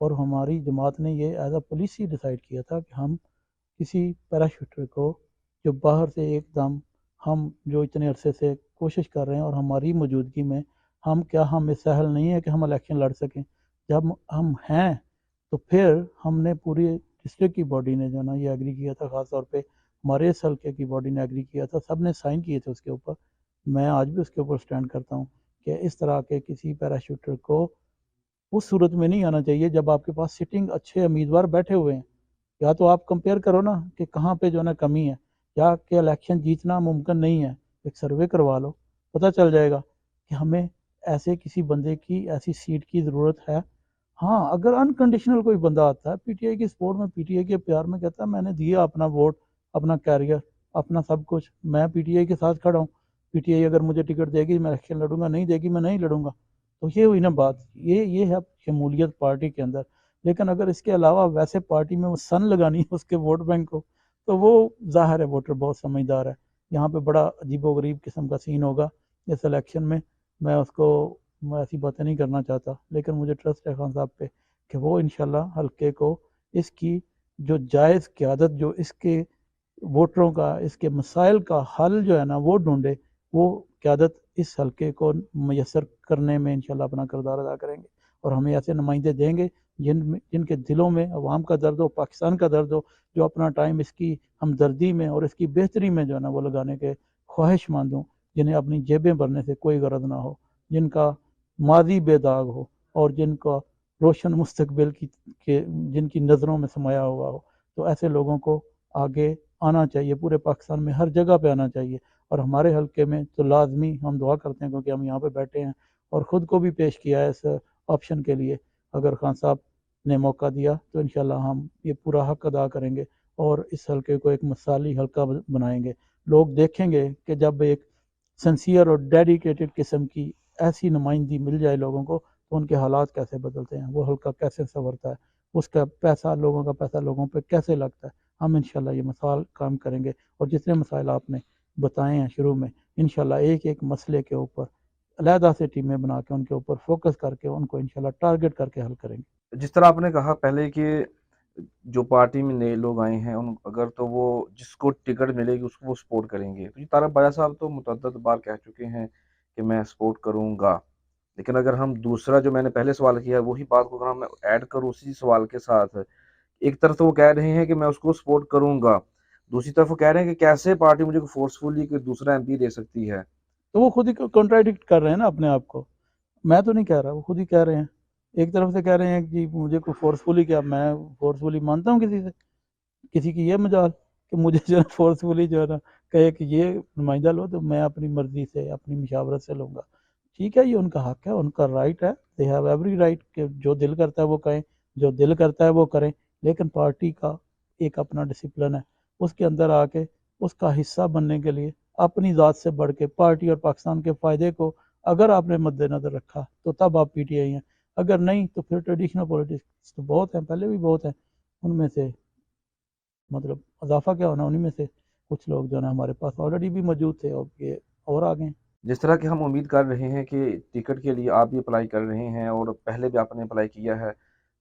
और हमारी जमात ने ये एज अ पॉलिसी डिसाइड किया था कि हम किसी पैराशूटर को, जो बाहर से एकदम, हम जो इतने अरसे से कोशिश कर रहे हैं और हमारी मौजूदगी में हमें सहल नहीं है कि हम इलेक्शन लड़ सकें। जब हम हैं तो फिर हमने पूरी डिस्ट्रिक्ट की बॉडी ने जो ना ये एग्री किया था, ख़ास तौर पे हमारे इस हल्के की बॉडी ने एग्री किया था, सब ने साइन किए थे उसके ऊपर। मैं आज भी उसके ऊपर स्टैंड करता हूँ कि इस तरह के किसी पैराशूटर को उस सूरत में नहीं आना चाहिए जब आपके पास सिटिंग अच्छे उम्मीदवार बैठे हुए हैं। या तो आप कंपेयर करो ना कि कहाँ पे जो है ना कमी है, या कि इलेक्शन जीतना मुमकिन नहीं है। एक सर्वे करवा लो, पता चल जाएगा कि हमें ऐसे किसी बंदे की ऐसी सीट की ज़रूरत है। हाँ, अगर अनकंडीशनल कोई बंदा आता है पीटीआई की सपोर्ट में, पीटीआई के प्यार में, कहता है मैंने दिया अपना वोट, अपना कैरियर, अपना सब कुछ, मैं पीटीआई के साथ खड़ा हूँ, पीटीआई अगर मुझे टिकट देगी मैं इलेक्शन लड़ूंगा, नहीं देगी मैं नहीं लड़ूंगा, तो ये हुई ना बात। ये है शमूलियत पार्टी के अंदर। लेकिन अगर इसके अलावा वैसे पार्टी में वो सन लगानी है उसके वोट बैंक को, तो वो जाहिर है वोटर बहुत समझदार है। यहाँ पे बड़ा अजीबोगरीब किस्म का सीन होगा इस इलेक्शन में। मैं ऐसी बातें नहीं करना चाहता, लेकिन मुझे ट्रस्ट है खान साहब पे कि वो इंशाल्लाह हल्के को, इसकी जो जायज़ क़यादत, जो इसके वोटरों का, इसके मसाइल का हल जो है ना वो ढूंढे, वो क़यादत इस हल्के को मैसर करने में इंशाल्लाह अपना किरदार अदा करेंगे। और हमें ऐसे नुमाइंदे देंगे जिनके दिलों में अवाम का दर्द हो, पाकिस्तान का दर्द हो, जो अपना टाइम इसकी हमदर्दी में और इसकी बेहतरी में जो है ना वो लगाने के ख्वाहिशमंद हों, जिन्हें अपनी जेबें भरने से कोई गरज ना हो, जिनका माजी बेदाग हो, और जिनका रोशन मुस्तकबिल जिनकी नज़रों में समाया हुआ हो। तो ऐसे लोगों को आगे आना चाहिए, पूरे पाकिस्तान में हर जगह पे आना चाहिए। और हमारे हल्के में तो लाजमी हम दुआ करते हैं, क्योंकि हम यहाँ पे बैठे हैं और ख़ुद को भी पेश किया है इस ऑप्शन के लिए। अगर खान साहब ने मौका दिया तो इंशाल्लाह हम ये पूरा हक अदा करेंगे और इस हल्के को एक मिसाली हल्का बनाएंगे। लोग देखेंगे कि जब एक सिंसियर और डेडिकेटेड किस्म की ऐसी नुमाइंदगी मिल जाए लोगों को तो उनके हालात कैसे बदलते हैं, वो हल्का कैसे संवरता है, उसका पैसा लोगों का पैसा लोगों पे कैसे लगता है। हम इंशाल्लाह ये मिसाल काम करेंगे और जितने मसाइल आपने बताए हैं शुरू में, इंशाल्लाह एक एक मसले के ऊपर अलहदा से टीमें बना के उनके ऊपर फोकस करके उनको इंशाल्लाह टारगेट करके हल करेंगे। जिस तरह आपने कहा पहले कि जो पार्टी में नए लोग आए हैं उन अगर तो वो जिसको टिकट मिलेगी उसको वो सपोर्ट करेंगे। तो ये तारक बाया साहब तो मुतअद्दिद बार कह चुके हैं कि मैं सपोर्ट करूँगा। लेकिन अगर हम दूसरा जो मैंने पहले सवाल किया वही बात को अगर हम ऐड करूँ उसी सवाल के साथ, एक तरफ तो वो कह रहे हैं कि मैं उसको सपोर्ट करूँगा, दूसरी तरफ वो कह रहे हैं कि कैसे पार्टी मुझे फोर्सफुली कोई दूसरा एमपी दे सकती है। तो वो खुद ही कॉन्ट्राडिक्ट कर रहे हैं ना अपने आप को। मैं तो नहीं कह रहा, वो खुद ही कह रहे हैं। एक तरफ से कह रहे हैं कि मुझे कोई फोर्सफुली, क्या मैं फोर्सफुली मानता हूँ किसी से? किसी की ये मजाल कि मुझे जो है फोर्सफुली जो है ना कहे कि ये नुमाइंदा लो तो मैं अपनी मर्जी से अपनी मशावरत से लूँगा। ठीक है, ये उनका हक है, उनका राइट है, दे हैव एवरी राइट कि जो दिल करता है वो कहें, जो दिल करता है वो करें। लेकिन पार्टी का एक अपना डिसिप्लिन है, उसके अंदर आके उसका हिस्सा बनने के लिए अपनी ज़ात से बढ़ के पार्टी और पाकिस्तान के फ़ायदे को अगर आपने मद्देनज़र रखा तो तब आप पीटीआई हैं, अगर नहीं तो फिर ट्रेडिशनल पॉलिटिक्स तो बहुत हैं, पहले भी बहुत हैं। उनमें से मतलब इजाफा क्या होना, उन्हीं में से कुछ लोग जो है ना हमारे पास ऑलरेडी भी मौजूद थे और ये और आ गए। जिस तरह की हम उम्मीद कर रहे हैं कि टिकट के लिए आप भी अप्लाई कर रहे हैं और पहले भी आपने अप्लाई किया है,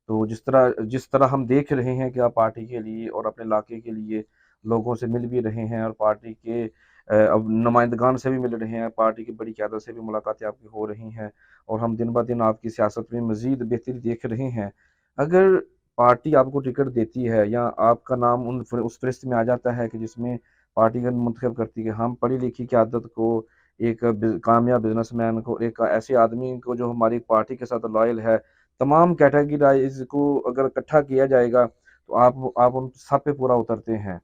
तो जिस तरह हम देख रहे हैं कि आप पार्टी के लिए और अपने इलाके के लिए लोगों से मिल भी रहे हैं और पार्टी के अब नुमाइंदगान से भी मिल रहे हैं, पार्टी की बड़ी क़यादत से भी मुलाकातें आपकी हो रही हैं और हम दिन ब दिन आपकी सियासत में मज़ीद बेहतरी देख रहे हैं। अगर पार्टी आपको टिकट देती है या आपका नाम उस फ़हरिस्त में आ जाता है कि जिसमें पार्टी अगर मुंतखब करती है कि हम पढ़ी-लिखी क़यादत को, एक कामयाब बिज़नेसमैन को, एक ऐसे आदमी को जो हमारी पार्टी के साथ लॉयल है, तमाम कैटेगराइज़ को अगर इकट्ठा किया जाएगा तो आप उन सब पे पूरा उतरते हैं।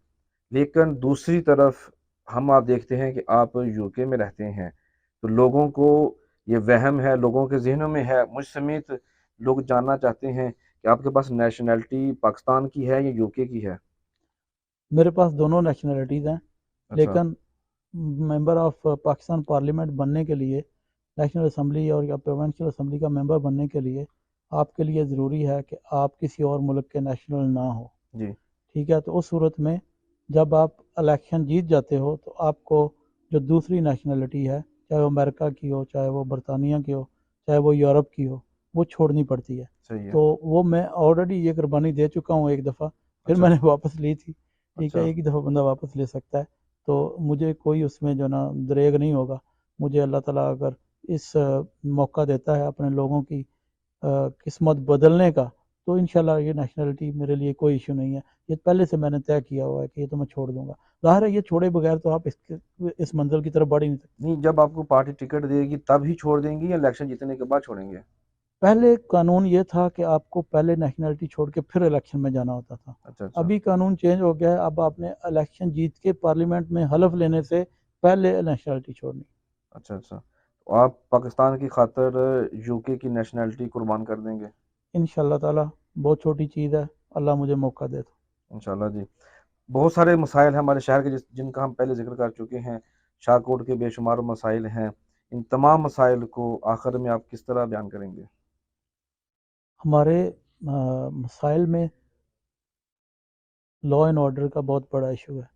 लेकिन दूसरी तरफ आप देखते हैं कि आप यूके में रहते हैं, तो लोगों को ये वहम है, लोगों के ज़हनों में है, मुझ समेत लोग जानना चाहते हैं कि आपके पास नेशनैलिटी पाकिस्तान की है या यूके की है? मेरे पास दोनों नेशनलिटीज़ हैं, अच्छा, लेकिन मेंबर ऑफ पाकिस्तान पार्लियामेंट बनने के लिए, नेशनल असम्बली और या प्रोविंशियल असम्बली का मेंबर बनने के लिए आपके लिए ज़रूरी है कि आप किसी और मुल्क के नेशनल ना हो। जी, ठीक है, तो उस सूरत में जब आप इलेक्शन जीत जाते हो तो आपको जो दूसरी नेशनलिटी है, चाहे वो अमेरिका की हो, चाहे वो बरतानिया की हो, चाहे वो यूरोप की हो, वो छोड़नी पड़ती है। सही है। तो वो मैं ऑलरेडी ये कुर्बानी दे चुका हूँ एक दफ़ा, फिर अच्छा, मैंने वापस ली थी। ठीक है, अच्छा, एक ही दफ़ा बंदा वापस ले सकता है, तो मुझे कोई उसमें जो ना दरेग नहीं होगा। मुझे अल्लाह ताला अगर इस मौका देता है अपने लोगों की किस्मत बदलने का, तो इंशाल्लाह ये नेशनलिटी मेरे लिए कोई इशू नहीं है। ये पहले से मैंने तय किया हुआ है कि ये तो मैं छोड़ दूँगा। ज़ाहिर है ये छोड़े बगैर तो आप इस मंज़िल की तरफ बढ़ ही नहीं सकते। नहीं जब आपको पार्टी टिकट देगी तब ही छोड़ देंगी या इलेक्शन जीतने के बाद छोड़ेंगे? पहले कानून ये था कि आपको पहले नेशनलिटी छोड़ के फिर इलेक्शन में जाना होता था। अच्छा, अच्छा, अभी कानून चेंज हो गया है, अब आपने इलेक्शन जीत के पार्लियामेंट में हलफ़ लेने से पहले नेशनलिटी छोड़नी। अच्छा, अच्छा। तो आप पाकिस्तान की खातिर यूके की नेशनैलिटी कुर्बान कर देंगे? इंशाअल्लाह ताला बहुत छोटी चीज़ है, अल्लाह मुझे मौका दे तो। इंशाल्लाह जी। बहुत सारे मसाइल हैं हमारे शहर के जिनका हम पहले ज़िक्र कर चुके हैं। शाहकोट के बेशुमार मसाइल हैं। इन तमाम मसाइल को आखिर में आप किस तरह बयान करेंगे? हमारे मसाइल में लॉ एंड ऑर्डर का बहुत बड़ा इशू है।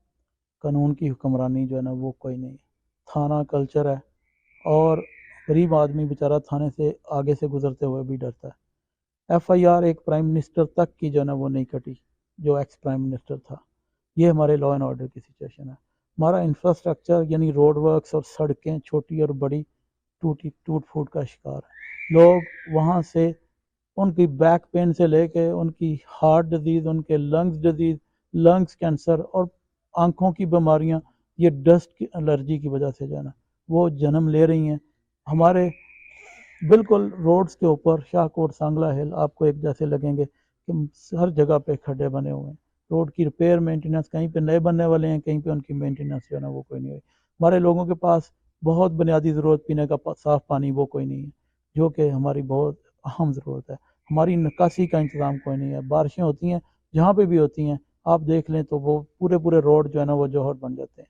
कानून की हुक्मरानी जो है ना वो कोई नहीं है। थाना कल्चर है और गरीब आदमी बेचारा थाने से आगे से गुजरते हुए भी डरता है। एफआईआर एक प्राइम मिनिस्टर तक की जो है ना वो नहीं कटी, जो एक्स प्राइम मिनिस्टर था। ये हमारे लॉ एंड ऑर्डर की सिचुएशन है। हमारा इंफ्रास्ट्रक्चर यानी रोड वर्क्स और सड़कें छोटी और बड़ी टूटी टूट फूट का शिकार है। लोग वहाँ से उनकी बैक पेन से लेके उनकी हार्ट डिजीज़, उनके लंग्स डिजीज़, लंग्स कैंसर और आँखों की बीमारियाँ, ये डस्ट की एलर्जी की वजह से जो है ना वो जन्म ले रही हैं। हमारे बिल्कुल रोड्स के ऊपर शाहकोट सांगला हिल आपको एक जैसे लगेंगे कि हर जगह पे खड्डे बने हुए हैं। रोड की रिपेयर मेंटेनेंस, कहीं पे नए बनने वाले हैं, कहीं पे उनकी मेंटेनेंस जो है ना वो कोई नहीं हुई। हमारे लोगों के पास बहुत बुनियादी ज़रूरत पीने का साफ़ पानी वो कोई नहीं है, जो कि हमारी बहुत अहम ज़रूरत है। हमारी निकासी का इंतज़ाम कोई नहीं है। बारिशें होती हैं, जहाँ पे भी होती हैं आप देख लें तो वो पूरे पूरे रोड जो है ना वो जोहर बन जाते हैं।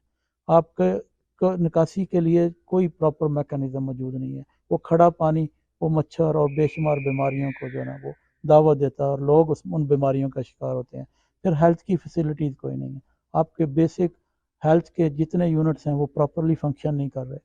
आपके निकासी के लिए कोई प्रॉपर मैकेनिज़्म मौजूद नहीं है। वो खड़ा पानी वो मच्छर और बेशुमार बीमारियों को जो है ना वो दावत देता है और लोग उन बीमारियों का शिकार होते हैं। फिर हेल्थ की फैसिलिटीज़ कोई नहीं है, आपके बेसिक हेल्थ के जितने यूनिट्स हैं वो प्रॉपरली फंक्शन नहीं कर रहे,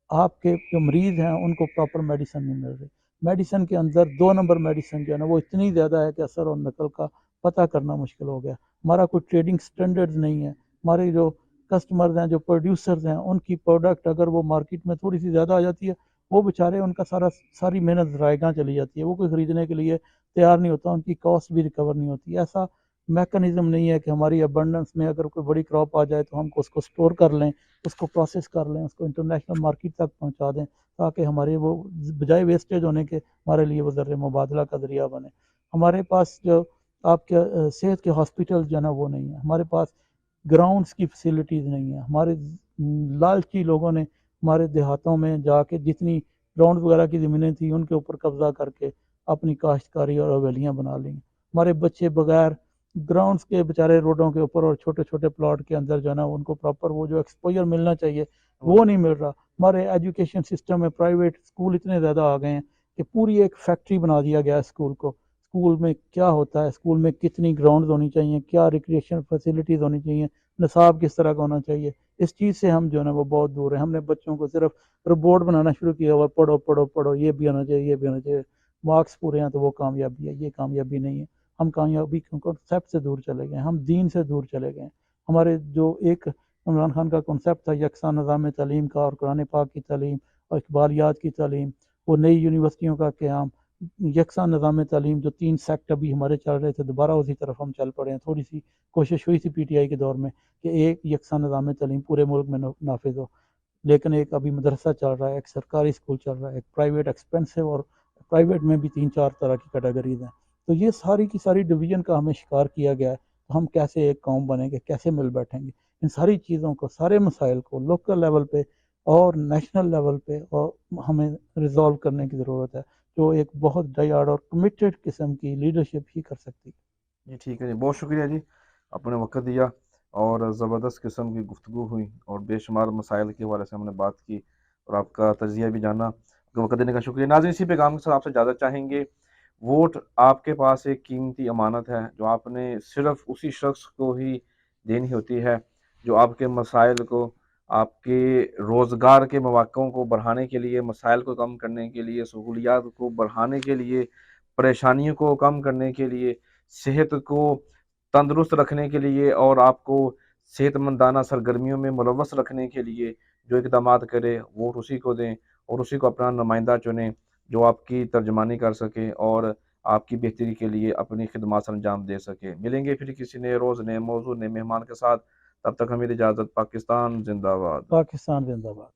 आपके जो मरीज़ हैं उनको प्रॉपर मेडिसिन नहीं मिल रही। मेडिसिन के अंदर 2 नंबर मेडिसिन जो है ना वो इतनी ज़्यादा है कि असर और नकल का पता करना मुश्किल हो गया। हमारा कोई ट्रेडिंग स्टैंडर्ड्स नहीं है। हमारे जो कस्टमर्स हैं, जो प्रोड्यूसर्स हैं, उनकी प्रोडक्ट अगर वो मार्केट में थोड़ी-सी ज़्यादा आ जाती है, वो बेचारे उनका सारी मेहनत ज़ायगा चली जाती है। वो कोई खरीदने के लिए तैयार नहीं होता, उनकी कॉस्ट भी रिकवर नहीं होती। ऐसा मैकेनिज़्म नहीं है कि हमारी अबंडेंस में अगर कोई बड़ी क्रॉप आ जाए तो हम उसको स्टोर कर लें, उसको प्रोसेस कर लें, उसको इंटरनेशनल मार्केट तक पहुंचा दें ताकि हमारे वो बजाय वेस्टेज होने के हमारे लिए वो ज़र मुबादला का ज़रिया बने। हमारे पास जो आपके सेहत के हॉस्पिटल जो है ना वो नहीं है, हमारे पास ग्राउंड्स की फैसिलिटीज़ नहीं है। हमारे लालची लोगों ने हमारे देहातों में जाके जितनी ग्राउंड वगैरह की ज़मीनें थी उनके ऊपर कब्ज़ा करके अपनी काश्तकारी और हवेलियाँ बना ली। हमारे बच्चे बगैर ग्राउंड्स के बेचारे रोडों के ऊपर और छोटे-छोटे प्लॉट के अंदर जो है ना उनको प्रॉपर वो जो एक्सपोज़र मिलना चाहिए वो नहीं मिल रहा। हमारे एजुकेशन सिस्टम में प्राइवेट स्कूल इतने ज़्यादा आ गए हैं कि पूरी एक फैक्ट्री बना दिया गया है स्कूल को। स्कूल में क्या होता है, स्कूल में कितनी ग्राउंड्स होनी चाहिए, क्या रिक्रिएशन फैसिलिटीज़ होनी चाहिए, निसाब किस तरह का होना चाहिए, इस चीज़ से हम जो है ना वो बहुत दूर हैं। हमने बच्चों को सिर्फ रिपोर्ट बनाना शुरू किया हुआ, पढ़ो, पढ़ो, पढ़ो, ये भी होना चाहिए, ये भी होना चाहिए। मार्क्स पूरे हैं तो वो कामयाबी है, ये कामयाबी नहीं है। हम कामयाबी के कॉन्सेप्ट से दूर चले गए, हम दीन से दूर चले गए। हमारे जो एक इमरान खान का कॉन्सेप्ट था यकसा निज़ाम तालीम का और कुरान पाक की तालीम और इकबालियात की तालीम, वो नई यूनिवर्सिटियों का क़याम, यकसा निज़ाम तालीम जो 3 सेक्ट अभी हमारे चल रहे थे दोबारा उसी तरफ हम चल पड़े हैं। थोड़ी सी कोशिश हुई थी पीटीआई के दौर में कि एक यकसा निज़ाम तालीम पूरे मुल्क में नाफिज हो, लेकिन एक अभी मदरसा चल रहा है, एक सरकारी स्कूल चल रहा है, एक प्राइवेट एक्सपेंसिव और प्राइवेट में भी 3-4 तरह की कैटेगरीज हैं। तो ये सारी की सारी डिवीज़न का हमें शिकार किया गया है। तो हम कैसे एक कौम बनेंगे, कैसे मिल बैठेंगे? इन सारी चीज़ों को, सारे मसाइल को लोकल लेवल पे और नेशनल लेवल पे और हमें रिज़ॉल्व करने की ज़रूरत है, जो एक बहुत डाई-हार्ड और कमिटेड किस्म की लीडरशिप ही कर सकती है। जी ठीक है जी, बहुत शुक्रिया जी, आपने वक़्त दिया और ज़बरदस्त किस्म की गुफ्तगू हुई और बेशुमार मसाइल के हवाले से हमने बात की और आपका तज़िया भी जाना। आपका वक़्त देने का शुक्रिया। नाज़रीन, इसी पैगाम के साथ आपसे इजाज़त चाहेंगे। वोट आपके पास एक कीमती अमानत है, जो आपने सिर्फ़ उसी शख्स को ही देनी होती है, जो आपके मसाइल को, आपके रोज़गार के मौक़ों को बढ़ाने के लिए, मसाइल को कम करने के लिए, सहूलियात को बढ़ाने के लिए, परेशानियों को कम करने के लिए, सेहत को तंदुरुस्त रखने के लिए और आपको सेहतमंदाना सरगर्मियों में मुलव्वस रखने के लिए जो इक़दामात करे, वोट उसी को दें और उसी को अपना नुमाइंदा चुनें, जो आपकी तर्जुमानी कर सके और आपकी बेहतरी के लिए अपनी खिदमत अंजाम दे सके। मिलेंगे फिर किसी नए रोज़, नए मौज़ू, नए मेहमान के साथ। तब तक हमें इजाज़त। पाकिस्तान ज़िंदाबाद। पाकिस्तान ज़िंदाबाद।